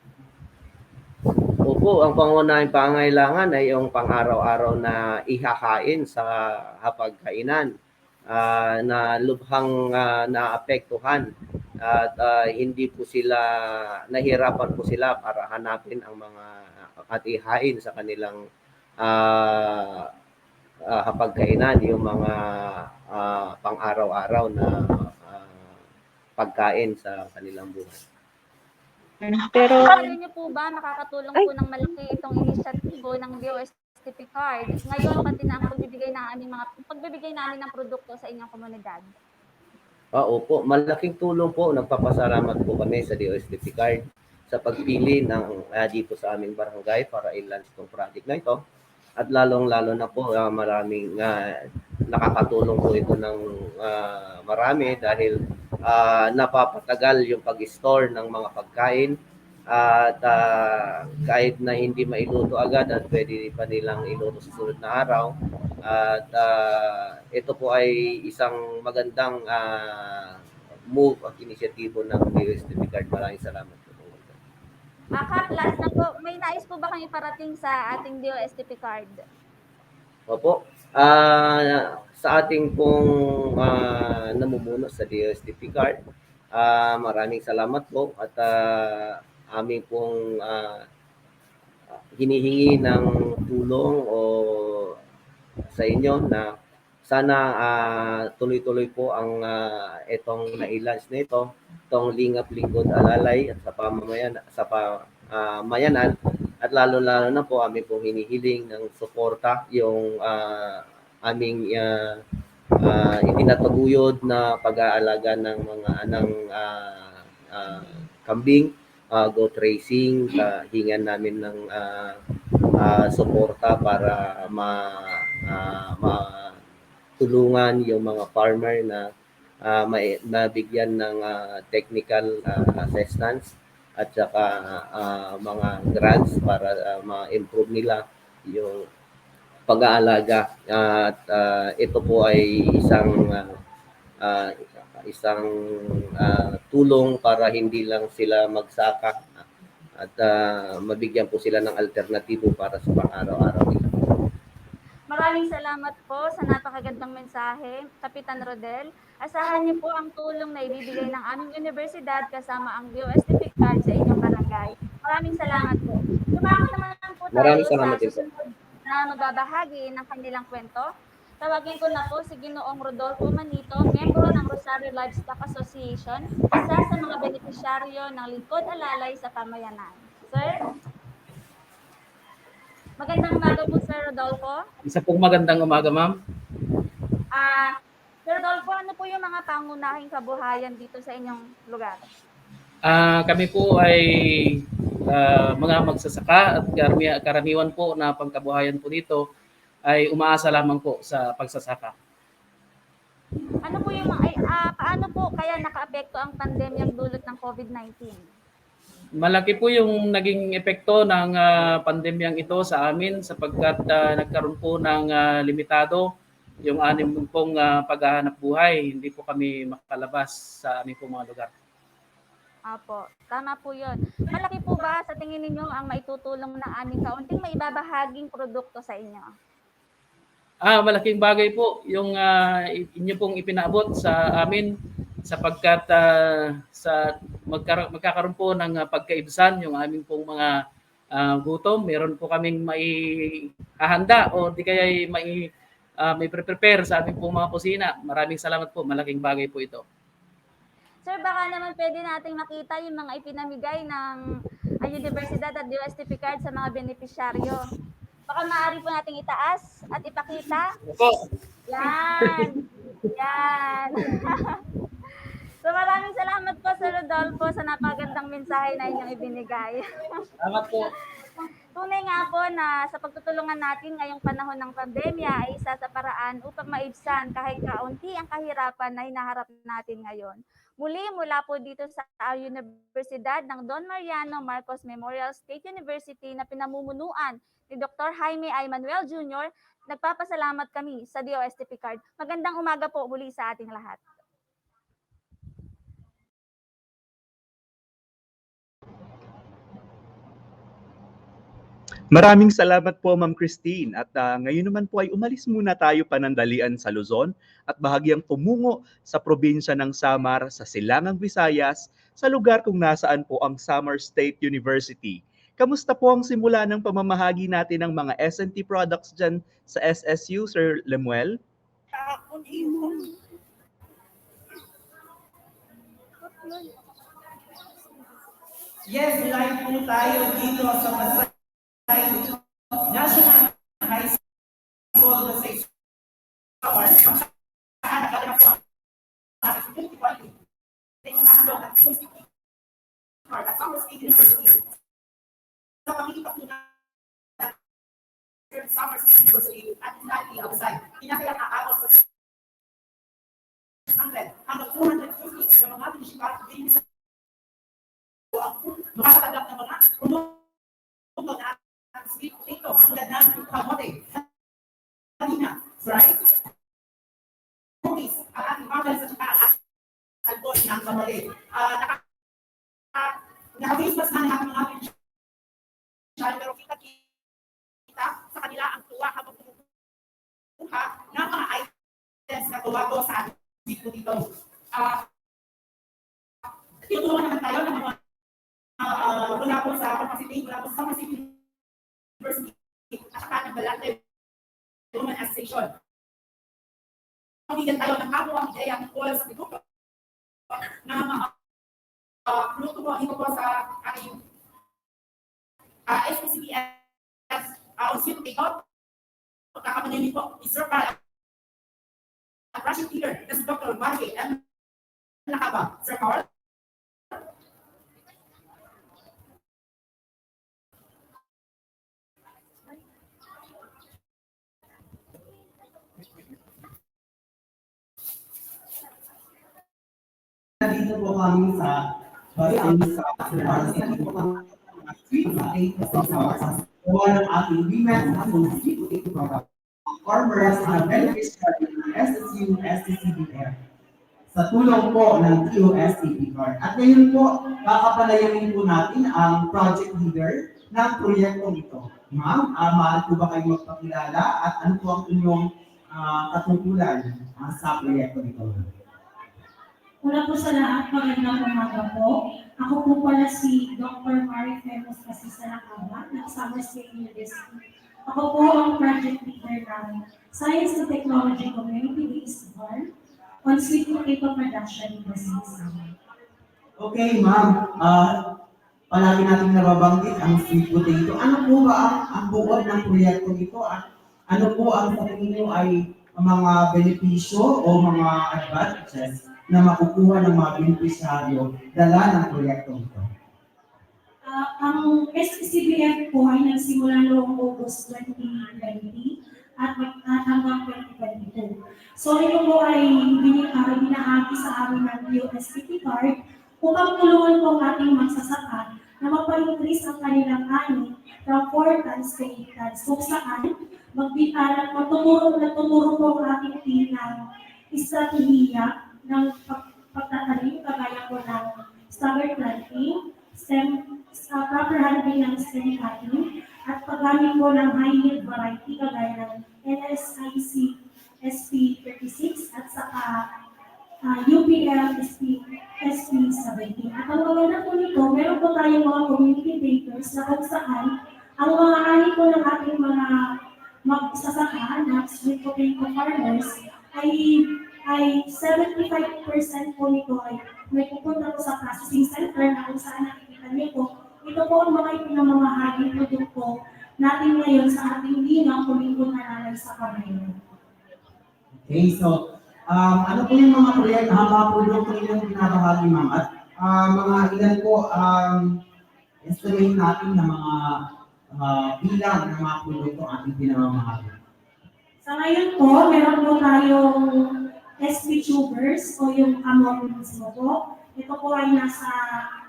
Opo, ang pangunahing pangangailangan ay yung pang-araw-araw na ihahain sa hapagkainan na lubhang naapektuhan at hindi po sila, nahirapan po sila para hanapin ang mga at ihain sa kanilang hapagkainan, yung mga pang-araw-araw na pagkain sa kanilang buhay. Pero niyo po ba nakakatulong po ng malaki itong inisyatibo ng DOSTP card ngayon pati na ang pagbibigay namin ng produkto sa inyong komunidad? Opo, malaking tulong po. Nagpapasalamat po kami sa DOSTP card sa pagpili ng dito sa aming barangay para i-launch itong project na ito. At lalong-lalo na po maraming nakakatulong po ito ng marami dahil napapatagal yung pag-store ng mga pagkain at kahit na hindi mailuto agad at pwede pa nilang iluto sa sunod na araw. At ito po ay isang magandang move at inisyatibo ng DOSTP card. Maraming salamat po. Last na po, may nais po ba kang iparating sa ating DOSTP card? Opo. Sa ating pong namumuno sa DOSTP card, maraming salamat po at aming pong hinihingi ng tulong o sa inyo na sana tuloy-tuloy po ang itong na-launch na ito, itong Lingap Lingkod Alalay at sa pamayanan at lalo-lalo na po aming pong hinihiling ng suporta yung aming itinataguyod na pag-aalaga ng mga kambing, goat racing, hingan namin ng suporta para matulungan yung mga farmer na mabigyan ng technical assistance at saka mga grants para ma-improve nila yung pag-aalaga. At ito po ay isang isang tulong para hindi lang sila magsaka at mabigyan po sila ng alternatibo para sa pang-araw-araw nila. Maraming salamat po sa napakagandang mensahe, Kapitan Rodel. Asahan niyo po ang tulong na ibibigay ng aming universidad kasama ang DOST card sa inyong barangay. Maraming salamat po. Dumako naman po tayo Maraming salamat sa din po. susunod na magbabahagi ng kanilang kwento. Tawagin ko na po si Ginoong Rodolfo Manito, miyembro ng Rosario Livestock Association, isa sa mga benepisyaryo ng Lingkod Alalay sa Pamayanan. Sir? Magandang umaga po, Sir Rodolfo. Isa pong magandang umaga, ma'am. Sir Rodolfo, ano po yung mga pangunahing kabuhayan dito sa inyong lugar? Kami po ay mga magsasaka at karaniwan po na pangkabuhayan po dito ay umaasa lamang po sa pagsasaka. Ano po yung paano po kaya nakaapekto ang pandemyang dulot ng COVID-19? Malaki po yung naging epekto ng pandemyang ito sa amin sapagkat nagkaroon po ng limitado yung anim pong paghahanap buhay. Hindi po kami makalabas sa aming pong mga lugar. Apo, tama po yun. Malaki po ba sa tingin ninyo ang maitutulong ng aming kaunting maibabahaging produkto sa inyo? Malaking bagay po yung inyo pong ipinaabot sa amin sapagkat magkakaroon po ng pagkaibsan yung aming pong mga gutom. Meron po kaming maihahanda o di kaya may prepare sa aming pong mga kusina. Maraming salamat po. Malaking bagay po ito. Sir, baka naman pwede nating makita yung mga ipinamigay ng universidad at DOST card sa mga benepisyaryo. Baka maaari po nating itaas at ipakita. Opo. Yan. Yan. So maraming salamat po, Sir Rodolfo, sa napagandang mensahe na inyong ibinigay. Salamat po. Tunay nga po na sa pagtutulungan natin ngayong panahon ng pandemya ay isa sa paraan upang maibsan kahit kaunti ang kahirapan na hinaharap natin ngayon. Muli mula po dito sa Universidad ng Don Mariano Marcos Memorial State University na pinamumunuan ni Dr. Jaime I. Manuel Jr., nagpapasalamat kami sa DOST card. Magandang umaga po muli sa ating lahat. Maraming salamat po, Ma'am Christine. At ngayon naman po ay umalis muna tayo panandalian sa Luzon at bahagyang tumungo sa probinsya ng Samar sa Silangang Visayas sa lugar kung nasaan po ang Samar State University. Kamusta po ang simula ng pamamahagi natin ng mga S&T products dyan sa SSU, Sir Lemuel? Yes, live po tayo dito sa Pasay National High School na sa makakatanggap ng mga puno na sweet potato, tulad ng kamote, kanina, right? Cookies, ang ating marbles at saka ang alcohol ng kamote. Naka-Christmas na natin mga ating child, pero kita sa kanila ang tuwa habang kumukuha ng mga items na tuwa ko sa ating sweet potato. Tinutulungan naman tayo ng mga mula po sa Capacity, mula po sa Capacity University, at saka ng Balate Women Association. Pagigyan tayo ng kapwa ang ideyang tungkol sa grupo na mga luto po dito po sa ating SPCBS o Sweet Potato. Pagkakapanyamin po, is-serve para at Russian leader na si Dr. Margie M. Nakaba. Sir Carl? Dito po kami sa bayan sa dito po kami street sa one ng ating women at street potato program. Farmers na beneficiary ng SSU, STCBR. sa tulong po ng DOST card. At ngayon po, kakapalayamin po natin ang project leader ng proyektong ito. Ma'am, maaari po ba kayo magpakilala at ano po ang inyong katungkulan sa proyekto nito? Una po sa lahat, magandang umaga po. Ako po pala si Dr. Mari Femos Casisa Nakaba ng Summer State University. Ako po ang project leader ng Science and Technology Community-Based Farm on sweet potato production in the season. Okay, ma'am. Palagi natin nababanggit ang sweet potato. Ano po ba ang buod ng proyekto nito? At ano po ang sa tingin niyo ay mga benepisyo o mga advantages na makukuha ng mga benepisyaryo dala ng proyekto nito? Ang SCBF po ay nagsimula noong August 2020 at hanggang 2022. So ito po ay binahagi sa amin ng DOST card upang tulungan po ang ating magsasaka na mapa-increase ang kanilang ani from 4 tons to 8 tons. So saan tumuro po ang ating team ng estratehiya ng pagtatanim kagaya po ng staggered planting, proper handling ng stem cutting, at paggamit po ng high yield variety kagaya ng NSIC SP36 at saka UPL SP17. At ang maganda po nito, meron po tayong mga community bakers na kung saan ang mga ani po ng ating mga magsasaka na sweet potato farmers ay 75% po nito ay may pupunta po sa processing center na kung saan nakikita niyo po. Ito po ang mga ipinamamahaging produkto natin ngayon sa ating linang kumingkong nananay sa Panginoon. Okay, so ano po yung mga proyekto, mga produkto nilang binabahagi, ma'am? At mga ilan po estimate natin na mga bilang ng mga produkto ating pinamamahagi? Sa ngayon po, meron po tayong SP tubers o yung kamote mismo po. Ito po ay nasa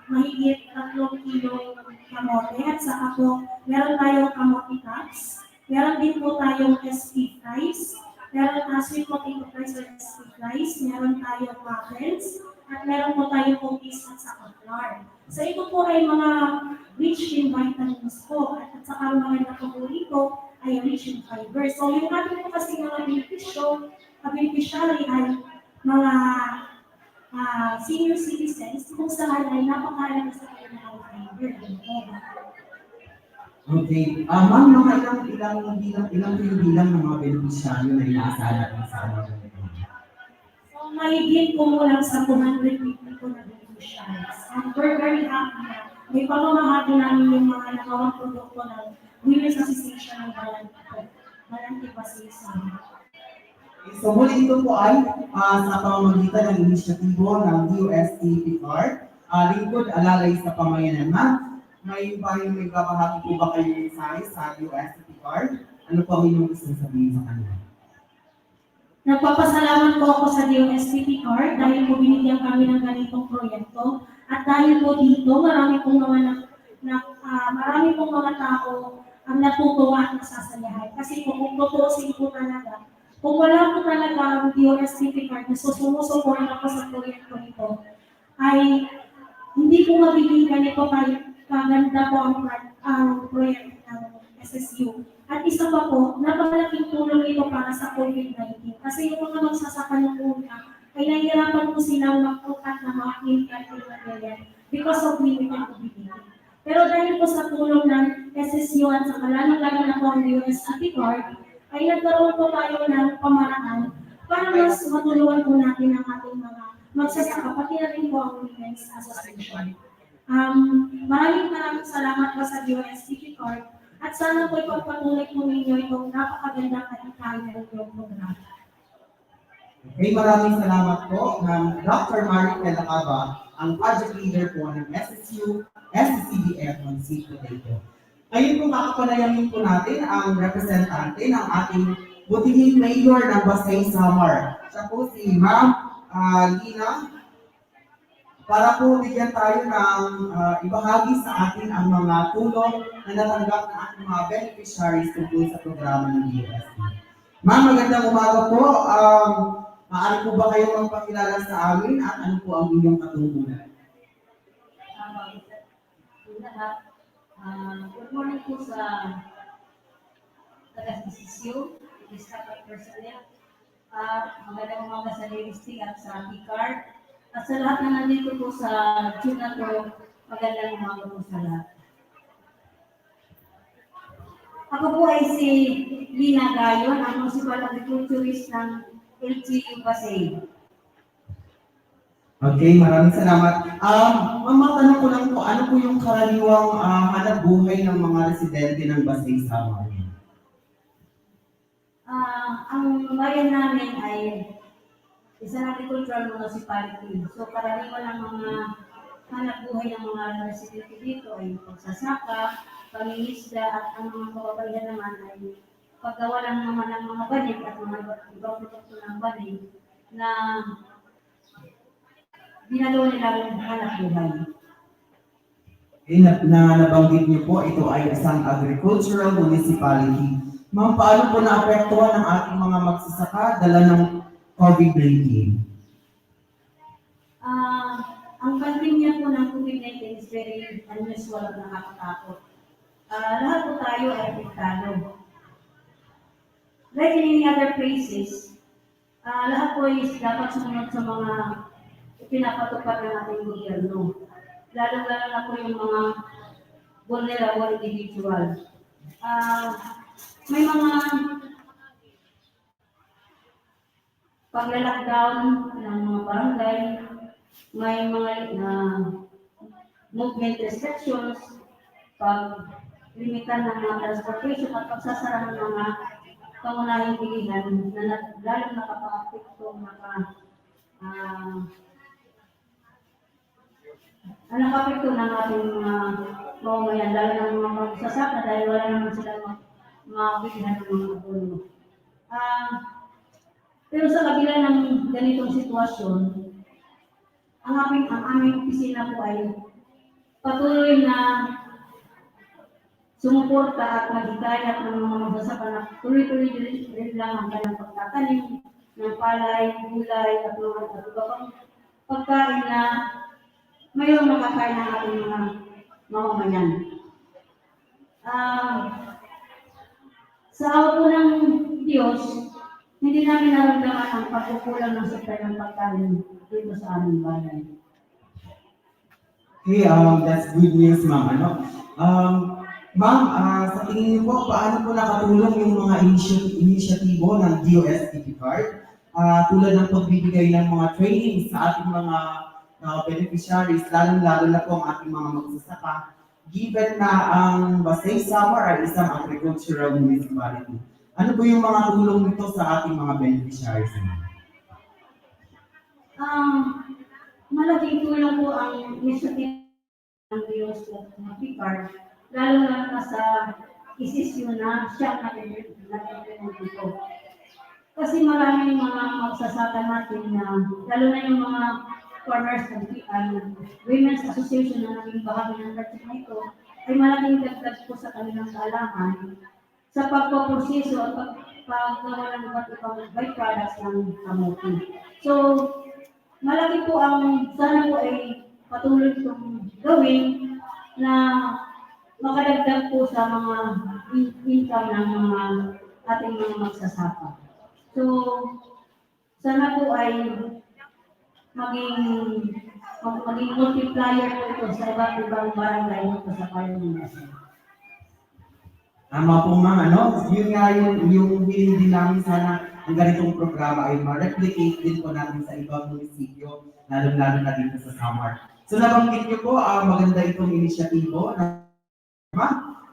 mahigit 3 kilo kamote at saka po meron tayong kamote tops. Meron din po tayong SP fries. Meron sweet potato fries or SP fries. Meron tayong muffins. At meron po tayong cookies at saka flour. So ito po ay mga rich in vitamins po. At saka mga nakapuli po ay rich in fiber. So yung ating po kasi mga beneficiary ay mga senior citizens kung saan ay napakalaga sa kanilang fiber. Okay. Ma'am, ilang bilang ng mga beneficiaryo na inaasahan natin sa amin? So mahigit po mula sa 250 po na beneficiaries. And we're very happy na may pamamahagi namin yung mga nakawang produkto ng Women's Association ng Balanti Pasisa. So muli ito po ay sa pamamagitan ng inisyatibo ng DOST card, lingkod alalay sa pamayanan. Ma'am, may babahagi po ba kayo mensahe sa DOST card? Ano po ang inyong gusto sabihin sa kanila? Nagpapasalamat po ako sa DOST card dahil po binigyan kami ng ganitong proyekto at dahil po dito marami pong mga tao ang natutuwa at nasasayahan. Kasi po kung tutuusin po talaga, kung wala po talaga ang DOST card na sumusuporta po sa proyekto nito, ay hindi po magiging ganito kaganda po ang proyekto ng SSU. At isa pa po, napakalaking tulong ito para sa COVID-19. Kasi yung mga magsasaka ng una, ay nahihirapan po silang mag-ukat na mga clinical material because of limited mobility. Pero dahil po sa tulong ng SSU at sa lalong-lalo na po ang DOST card, ay nagkaroon po tayo ng pamaraan para mas matulungan po natin ang ating mga magsasaka, pati na rin po ang Women's Association. Maraming salamat po sa DOST card at sana po ipagpatuloy po ninyo itong napakagandang katikayan ng inyong program. Okay, maraming salamat po ng Dr. Mari Pelacaba, ang project leader po ng SSU, SCBF on Sweet Potato. Ngayon po kakapanayamin po natin ang representante ng ating butihing mayor ng Basay Samar. Siya po si Ma'am Lina. Para po bigyan tayo ng ibahagi sa atin ang mga tulong na natanggap ng ating mga beneficiaries tungkol sa programa ng DOST. Ma'am, magandang umaga po. Maaari po ba kayong magpakilala sa amin at ano po ang inyong katungkulan? Good morning po sa taga-CCU, staff personnel, magandang umaga sa Lewisty at sa Picard, at sa lahat na nandito po sa June na to, magandang umaga po sa lahat. Ako po ay si Lina Gayon, ang Municipal Agriculturist ng LGU Pasay. Okay, maraming salamat. Matanong ko lang po, ano po yung karaniwang hanap buhay ng mga residente ng Pasay Samar? Ang bayan namin ay isang agricultural municipality. So karaniwan ang mga hanap buhay ng mga residente dito ay pagsasaka, pangingisda, at ang mga kababaihan naman ay paggawa lang naman ng mga banig at mga ibang produkto ng banig na ginagawa nilang hanap buhay. Nabanggit niyo po, ito ay isang agricultural municipality. Ma'am, paano po naapektuhan ng ating mga magsasaka dala ng COVID-19? Ang pandemya po ng COVID-19 is very unusual at nakakatakot. Lahat po tayo ay apektado. Like in any other places, lahat po is dapat sumunod sa mga pinapatupad ng ating gobyerno. Lalo-lalo na po yung mga vulnerable individual. May mga pagla-lockdown ng mga barangay, may mga movement restrictions, paglimitan ng mga transportation at pagsasara ng mga pangunahing bilihan na lalong nakapa-apekto nakapekto ng ating mga mamamayan, lalo ng mga magsasaka dahil wala naman silang mabilihan ng mga abono. Pero sa kabila ng ganitong sitwasyon, ang aming opisina po ay patuloy na sumuporta at maghikayat ng mga magsasaka na tuloy-tuloy din lang ang kanilang pagtatanim ng palay, gulay, at mga ibang pagkain na mayroong makakain ng ating mga mamamayan. Sa awa po ng Diyos, hindi namin naramdaman ang pagkukulang ng supply ng pagkain dito sa aming bayan. Okay, that's good news, ma'am. Ma'am, sa tingin niyo po, paano po nakatulong yung mga inisyatibo ng DOSTP card? Tulad ng pagbibigay ng mga training sa ating mga beneficiaries, lalo-lalo na po ang ating mga magsasaka, given na ang Pasay Samar ay isang agricultural municipality. Ano po yung mga tulong nito sa ating mga beneficiaries? Malaking tulong po ang initiative ng DOSTP card, lalo na sa isisyo na siya na-implement dito. Kasi maraming mga magsasaka natin na, lalo na yung mga farmers and women's association na naging bahagi ng project na ito, ay malaking dagdag po sa kanilang kaalaman sa pagpaproseso at paggawa ng iba't ibang byproducts ng kamote. So, malaki po ang sana po ay patuloy itong gawin na makadagdag po sa mga income ng mga ating mga magsasaka. So, sana po ay maging multiplier po ito sa iba't ibang barangay dito sa Bayan ng Pasay. Tama po, ma'am. Yun nga yung hiling din namin, sana ang ganitong programa ay ma-replicate din po natin sa ibang munisipyo, lalo-lalo na dito sa Samar. So nabanggit niyo po, maganda itong inisyatibo.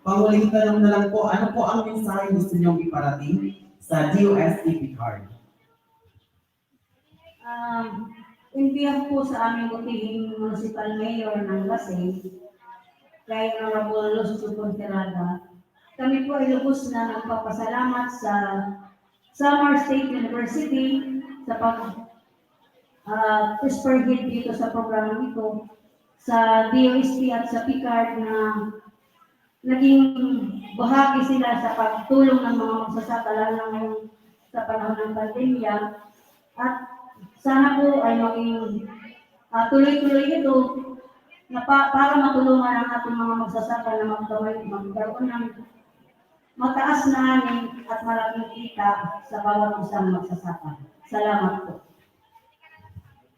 Panguling tanong na lang po, ano po ang mensahe gusto niyong iparating sa DOSTP card? In behalf po sa aming butihing municipal mayor ng Pasay, kay Honorable Lucio Ponferrada, kami po ay lubos na nagpapasalamat sa Samar State University sa pag-spearhead dito sa programa ito, sa DOST at sa PICARD na naging bahagi sila sa pagtulong ng mga magsasaka lalo ngayon sa panahon ng pandemya. At sana po ay maging tuloy-tuloy ito na para matulungan ang ating mga magsasaka na magkaroon ng mataas na aning at malaking kita sa bawat isang magsasaka. Salamat po.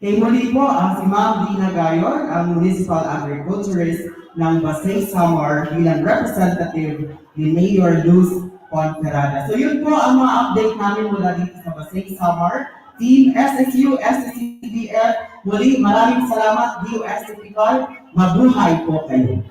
Kay muli po si Ma'am Dina Gayon, ang Municipal Agriculturist ng Basay Samar bilang representative ni Mayor Luz Ponferrada. So yun po ang mga update namin mula dito sa Basay Samar. Team SSU, SSCBF, muli maraming salamat DOSTPCAR. Mabuhay po kayo.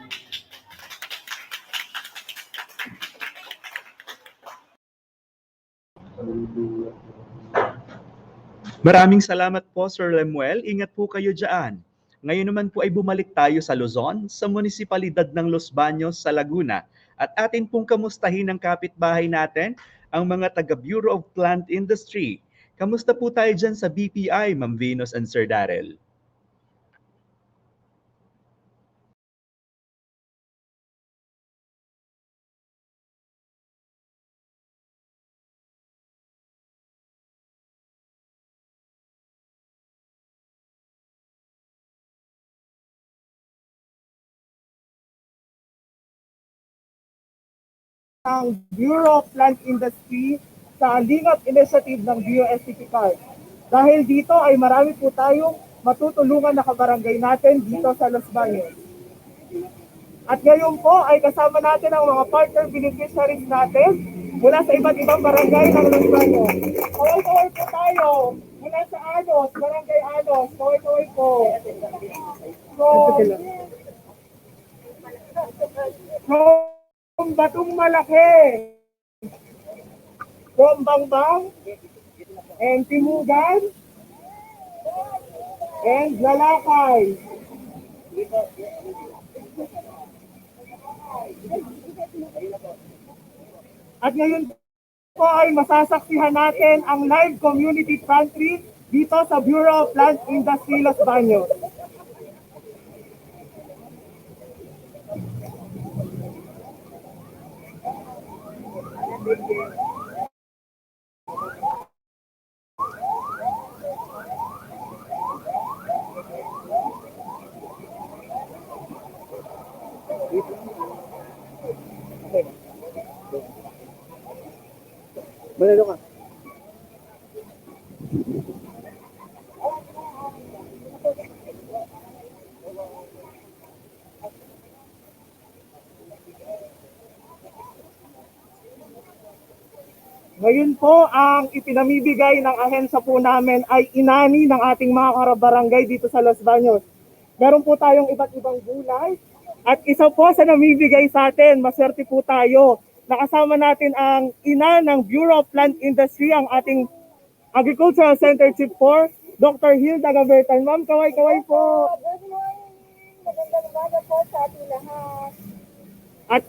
Maraming salamat po, Sir Lemuel. Ingat po kayo dyan. Ngayon naman po ay bumalik tayo sa Luzon, sa munisipalidad ng Los Baños sa Laguna. At atin pong kamustahin ang kapitbahay natin, ang mga taga Bureau of Plant Industry. Kamusta po tayo dyan sa BPI, Ma'am Venus and Sir Darrell? Ang Bureau of Plant Industry sa Lingap Initiative ng DOSTPCAR. Dahil dito ay marami po tayong matutulungan na kabarangay natin dito sa Los Baños. At ngayon po ay kasama natin ang mga partner beneficiaries natin mula sa iba't ibang barangay ng Los Baños. Kaway-kaway po tayo mula sa Anos, Barangay Anos. Kaway-kaway po. From Batong Malaki, from Bangbang, and Timugan, and Lalakay. At ngayon po ay masasaksihan natin ang live community pantry dito sa Bureau of Plant Industry Los Baños. Manalo ka. Ngayon po, ang ipinamibigay ng ahensya po namin ay inani ng ating mga karabarangay dito sa Los Baños. Meron po tayong iba't ibang gulay at isa po sa namibigay sa atin, maswerte po tayo. Nakasama natin ang ina ng Bureau of Plant Industry, ang ating Agricultural Center Chief 4, Dr. Hilda Gabertan. Ma'am, kaway-kaway po. Good morning. Magandang umaga po sa ating lahat. At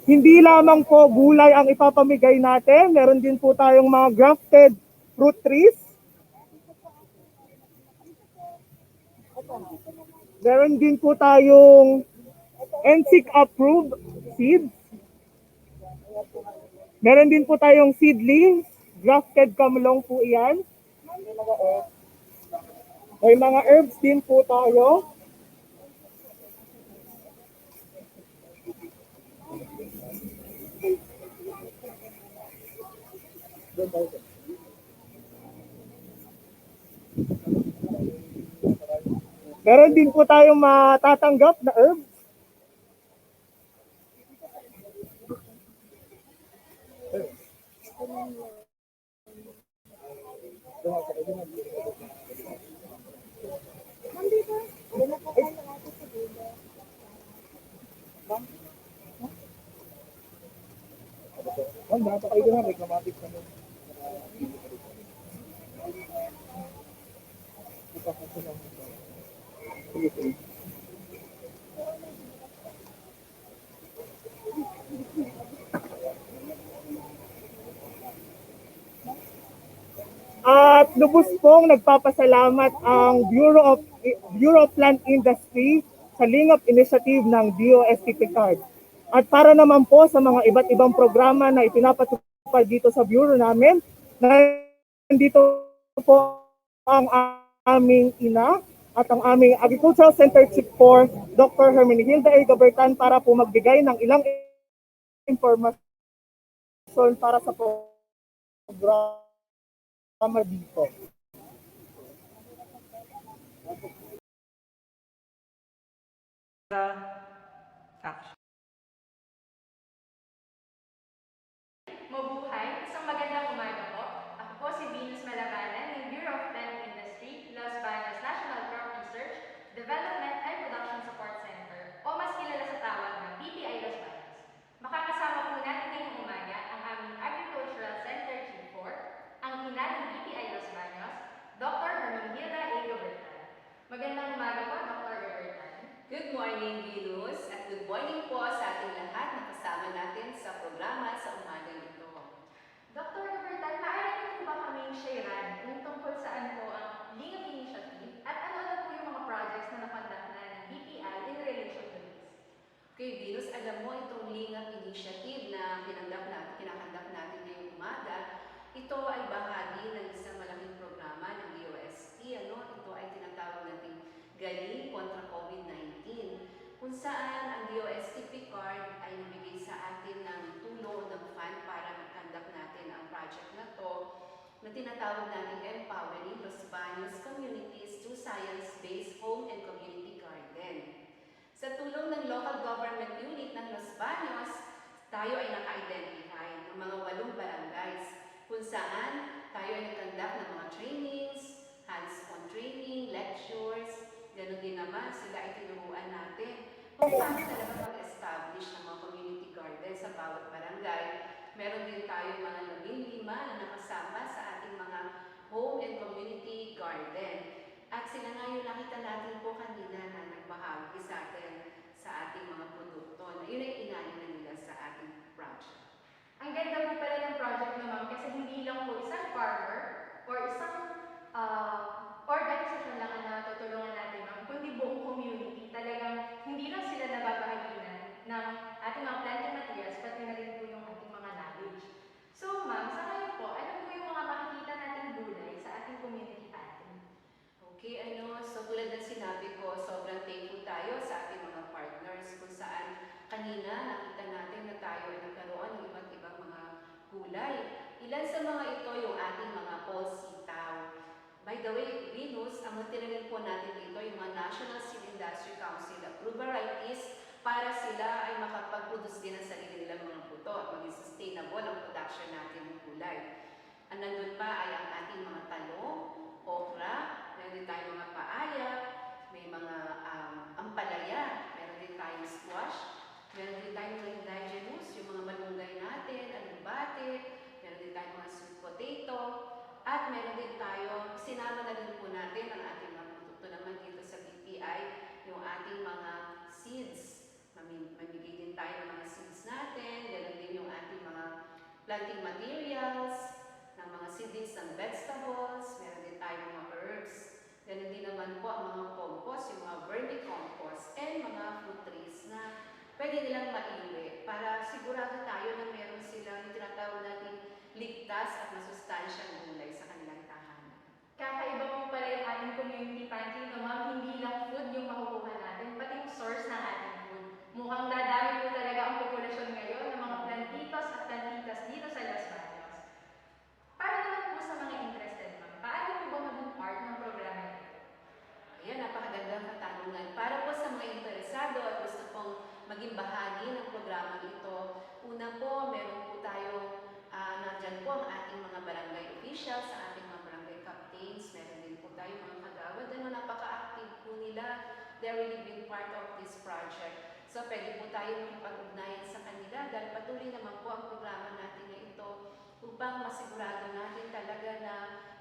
hindi lamang po gulay ang ipapamigay natin, meron din po tayong mga grafted fruit trees. Meron din po tayong NSIC approved seeds. Meron din po tayong seedlings, grafted kamlong po iyan. May mga herbs din po tayo. Meron din po tayong matatanggap na herbs. At lubos pong nagpapasalamat ang Bureau of Plant Industry sa Lingap Initiative ng DOSTPCAR. At para naman po sa mga iba't ibang programa na ipinapatupad dito sa Bureau namin, nandito po ang aming ina at ang aming Agricultural Center Chief 4, Dr. Hermenegilda A. Gabertan, para po magbigay ng ilang informasyon para sa programa dito. Mabuhay! Isang magandang umaga po. Ako po si Venus Malabanan ng Bureau of Plant Industry, Los Baños National Crop Research, Development and Production Support Center o mas kilala sa tawag na BPI Los Baños. Makakasama po natin ngayong umaga ang aming Agricultural Center Chief 4, ang ina ng BPI Los Baños, Dr. Hermenegilda A. Gabertan. Magandang umaga po, Dr. Gabertan. Good morning, Venus, at good morning po sa ating lahat na kasama natin sa programa sa umaga nito. Dr. Gabertan, maaari niyo po ba kaming sharean kung tungkol saan po ang Lingap Initiative at ano-ano po yung mga projects na nakondak na ng BPI in relation to this? Okay, Venus, alam mo itong Lingap Initiative na kinakandak natin ngayong umaga, ito ay bahagi ng isang malaking programa ng DOST. Ito ay tinatawag nating Galing kontra COVID-19, kung saan ang DOST Picard ay nabigay sa atin ng tulong ng fund para mag-conduct natin ang project na to na tinatawag natin Empowering Los Baños Communities to Science-Based Home and Community Garden. Sa tulong ng local government unit ng Los Baños, tayo ay naka-identify ng mga 8 barangays kung saan tayo ay nag-conduct ng mga trainings, hands-on training, lectures. Ganon din naman, sila ay tinuruan natin kung paano talaga mag-establish ng mga community garden sa bawat barangay. Meron din tayo mga 15 na nakasama sa ating mga home and community garden. At sila nga yung nakita natin po kanina na nagbahagi sa atin sa ating mga produkto na yun ay inalin na nila sa ating project. Ang ganda po pala ng project na ma'am kasi hindi lang po isang farmer or isang organisasyon lang ang natutulungan natin ma'am, kundi buong community. Talagang hindi lang sila nababahaginan ng ating mga planting materials, pati na rin po yung ating mga knowledge. So ma'am, sa ngayon po, ano po yung mga makikita nating gulay sa ating community pattern? Okay, so tulad ng sinabi ko, sobrang thankful tayo sa ating mga partners kung saan kanina nakita natin na tayo ay nagkaroon ng iba't ibang mga gulay. Ilan sa mga ito yung ating mga fall sitaw. By the way, Venus, ang tinanin po natin dito yung mga National Seed Industry Council approved varieties para sila ay makapag-produce din ang sarili nilang mga puto at maging sustainable ang production natin ng gulay. Ang nandun pa ay ang ating mga talong, okra, meron din tayong mga paaya, may mga ampalaya, meron din tayong squash, meron din tayong mga indigenous, yung mga malunggay natin, alugbate, meron din tayong mga sweet potato, at meron din tayo, sinama na din po natin ang ating mga produkto naman dito sa BPI, yung ating mga seeds. Mamigay din tayo ng mga seeds natin, ganoon din yung ating mga planting materials, ng mga seedlings ng vegetables, meron din tayo mga herbs, ganoon din naman po ang mga compost, yung mga vermicompost, and mga fruit trees na pwede nilang maiwi para sigurado tayo na meron silang yung tinatawag natin ligtas at masustansyang gulay sa kanilang tahanan. Kakaiba po pala yung ating community pantry na ma'am, hindi lang food yung makukuha natin, pati yung source ng ating food. Mukhang dadami po talaga ang populasyon ngayon ng mga plantitos at plantitas dito sa Los Baños. Para naman po sa mga interested ma'am, paano po ba maging part ng programa nito? Ayan, napakagandang katanungan. Para po sa mga interesado at gusto pong maging bahagi ng programa ito, una po, meron po tayong nandyan po ang ating mga barangay officials, sa ating mga barangay captains, meron din po tayo mga kagawad, napaka-active po nila. They're really been part of this project. So, pwede po tayo makipag-ugnayan sa kanila dahil patuloy naman po ang programa natin na ito upang masigurado natin talaga na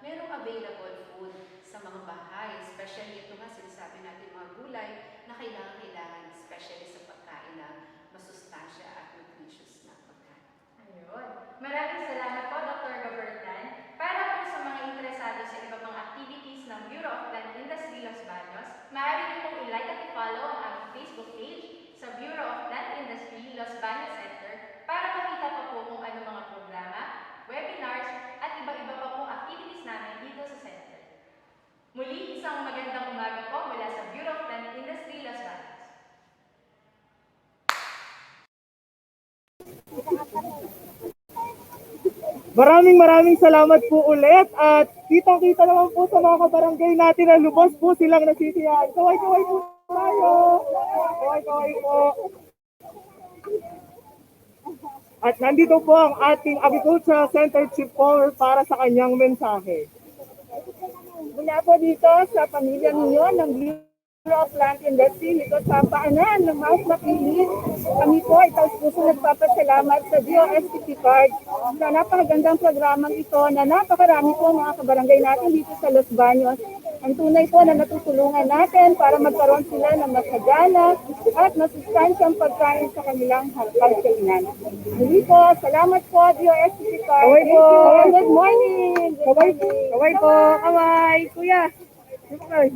merong available food sa mga bahay. Especially ito nga, sinasabi natin mga gulay na kailangan, especially sa pagkain na masustansya at nutritious na pagkain. Ayun. Maraming salamat po, Dr. Gabertan. Para po sa mga interesado sa iba pang activities ng Bureau of Plant Industry Los Baños, maaari niyo pong i-like at i-follow ang aming Facebook page sa Bureau of Plant Industry Los Baños Center para makita pa po kung ano mga programa, webinars, at iba-iba pa pong activities Maraming salamat po ulit at kita-kita naman po sa mga kabarangay natin na lubos po silang nasisiyahan. Kaway-kaway po tayo. Kaway-kaway po. At nandito po ang ating Agricultural Center Chief Power para sa kanyang mensahe. Mula po dito sa pamilya ninyo ng Bureau of Plant Industry, dito sa paanan ng House Mapili, kami po ay taus-puso nagpapasalamat sa DOSTP Card sa napakagandang programang ito na napakarami po mga kabarangay natin dito sa Los Baños. Ang tunay po na natutulungan natin para magkaroon sila ng masagana at masustansyang pagkain sa kanilang hangkainan. Muli po, salamat po DOSTP Card. Kaway po. Good morning. Kaway po. Kaway po. Kaway. Kuya. Kaway.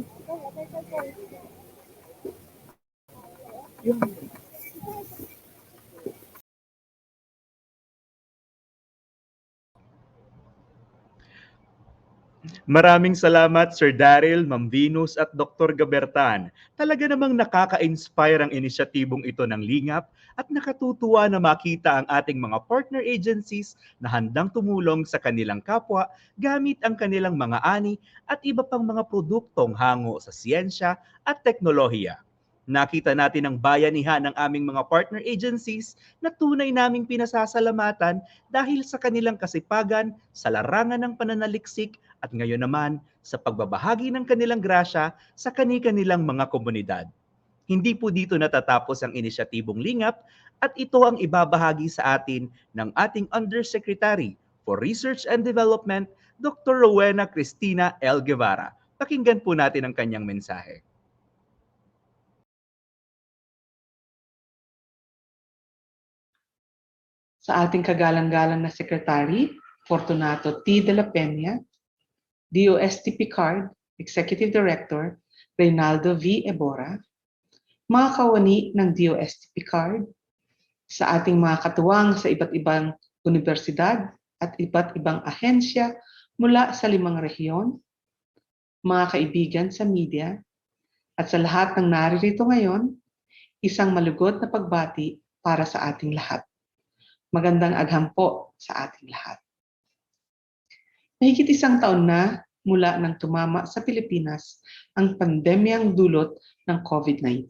Maraming salamat Sir Daryl, Ma'am Venus at Dr. Gabertan. Talaga namang nakaka-inspire ang inisyatibong ito ng Lingap at nakatutuwa na makita ang ating mga partner agencies na handang tumulong sa kanilang kapwa gamit ang kanilang mga ani at iba pang mga produktong hango sa siyensya at teknolohiya. Nakita natin ang bayanihan ng aming mga partner agencies na tunay naming pinasasalamatan dahil sa kanilang kasipagan sa larangan ng pananaliksik at ngayon naman sa pagbabahagi ng kanilang grasya sa kani-kanilang mga komunidad. Hindi po dito natatapos ang inisyatibong Lingap at ito ang ibabahagi sa atin ng ating Undersecretary for Research and Development, Dr. Rowena Cristina L. Guevara. Pakinggan po natin ang kanyang mensahe. Sa ating kagalang-galang na Secretary, Fortunato T. de la Peña, DOSTP Card, Executive Director, Reynaldo V. Ebora, mga kawani ng DOSTP Card, sa ating mga katuwang sa iba't ibang universidad at iba't ibang ahensya mula sa 5 rehiyon, mga kaibigan sa media, at sa lahat ng naririto ngayon, isang malugod na pagbati para sa ating lahat. Magandang agham po sa ating lahat. Mahigit 1 taon na mula nang tumama sa Pilipinas ang pandemyang dulot ng COVID-19.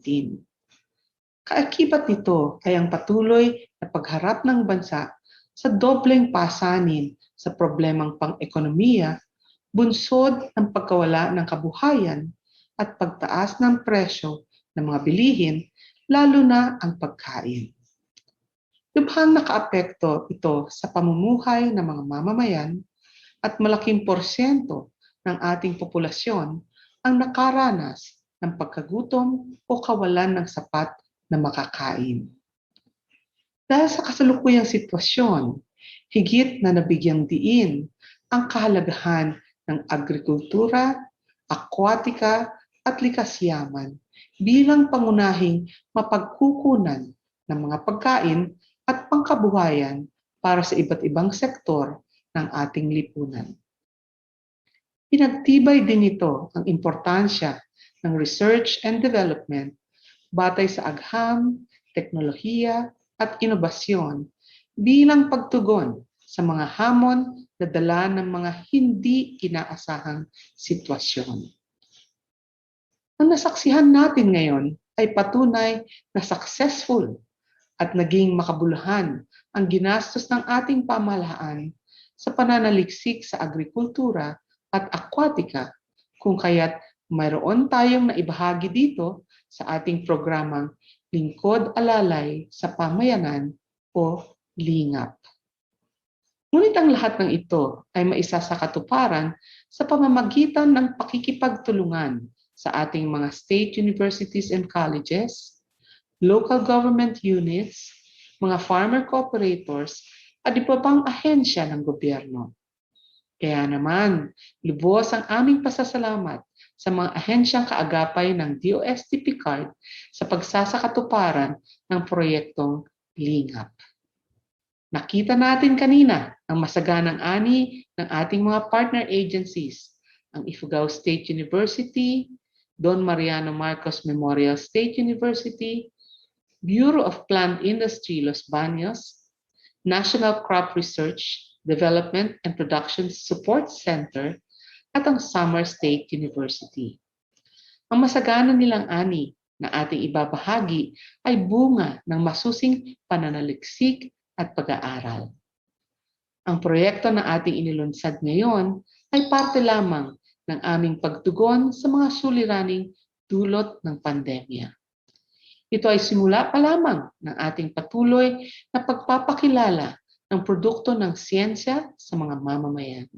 Kaakibat nito ay ang patuloy na pagharap ng bansa sa dobleng pasanin sa problemang pang-ekonomiya, bunsod ng pagkawala ng kabuhayan at pagtaas ng presyo ng mga bilihin, lalo na ang pagkain. Lubhang nakaapekto ito sa pamumuhay ng mga mamamayan at malaking porsyento ng ating populasyon ang nakaranas ng pagkagutom o kawalan ng sapat na makakain. Dahil sa kasalukuyang sitwasyon, higit na nabigyang diin ang kahalagahan ng agrikultura, akwatika at likas yaman bilang pangunahing mapagkukunan ng mga pagkain at pangkabuhayan para sa iba't ibang sektor ng ating lipunan. Pinagtibay din ito ang importansya ng research and development batay sa agham, teknolohiya at inobasyon bilang pagtugon sa mga hamon na dala ng mga hindi inaasahang sitwasyon. Ang nasaksihan natin ngayon ay patunay na successful at naging makabuluhan ang ginastos ng ating pamahalaan sa pananaliksik sa agrikultura at akwatika, kung kaya't mayroon tayong naibahagi dito sa ating programang Lingkod Alalay sa Pamayanan o Lingap. Ngunit ang lahat ng ito ay maisa sa katuparan sa pamamagitan ng pakikipagtulungan sa ating mga state universities and colleges, local government units, mga farmer cooperators, at iba pang ahensya ng gobyerno. Kaya naman, lubos ang aming pasasalamat sa mga ahensyang kaagapay ng DOSTP Card sa pagsasakatuparan ng proyektong Lingap. Nakita natin kanina ang masaganang ani ng ating mga partner agencies, ang Ifugao State University, Don Mariano Marcos Memorial State University, Bureau of Plant Industry Los Baños, National Crop Research, Development and Production Support Center, at ang Samar State University. Ang masagana nilang ani na ating ibabahagi ay bunga ng masusing pananaliksik at pag-aaral. Ang proyekto na ating inilunsad ngayon ay parte lamang ng aming pagtugon sa mga suliraning dulot ng pandemya. Ito ay simula pa lamang ng ating patuloy na pagpapakilala ng produkto ng siyensya sa mga mamamayan.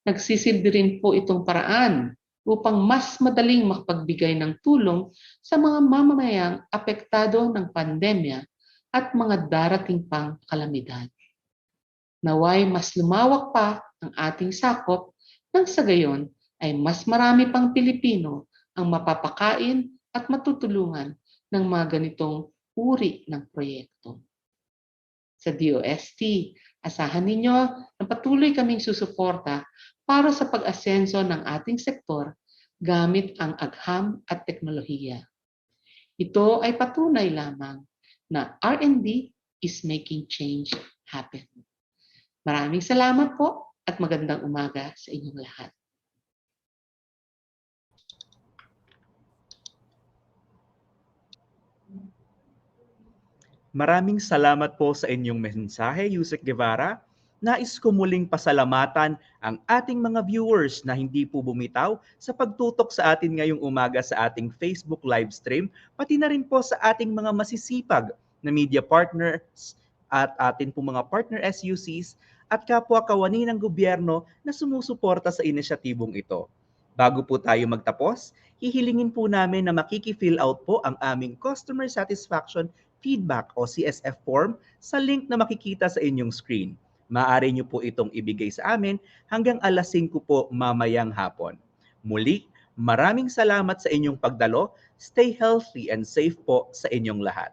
Nagsisilbi rin po itong paraan upang mas madaling makapagbigay ng tulong sa mga mamamayang apektado ng pandemya at mga darating pang kalamidad. Naway mas lumawak pa ang ating sakop nang sa gayon ay mas marami pang Pilipino ang mapapakain at matutulungan ng mga ganitong uri ng proyekto. Sa DOST, asahan ninyo na patuloy kaming susuporta para sa pag-asenso ng ating sektor gamit ang agham at teknolohiya. Ito ay patunay lamang na R&D is making change happen. Maraming salamat po at magandang umaga sa inyong lahat. Maraming salamat po sa inyong mensahe, Yusek Guevara. Nais ko muling pasalamatan ang ating mga viewers na hindi po bumitaw sa pagtutok sa atin ngayong umaga sa ating Facebook live stream, pati na rin po sa ating mga masisipag na media partners at atin po mga partner SUCs at kapwa kawani ng gobyerno na sumusuporta sa inisyatibong ito. Bago po tayo magtapos, hihilingin po namin na makiki-fill out po ang aming Customer Satisfaction Feedback o CSF form sa link na makikita sa inyong screen. Maaari niyo po itong ibigay sa amin hanggang alas 5 po mamayang hapon. Muli, maraming salamat sa inyong pagdalo. Stay healthy and safe po sa inyong lahat.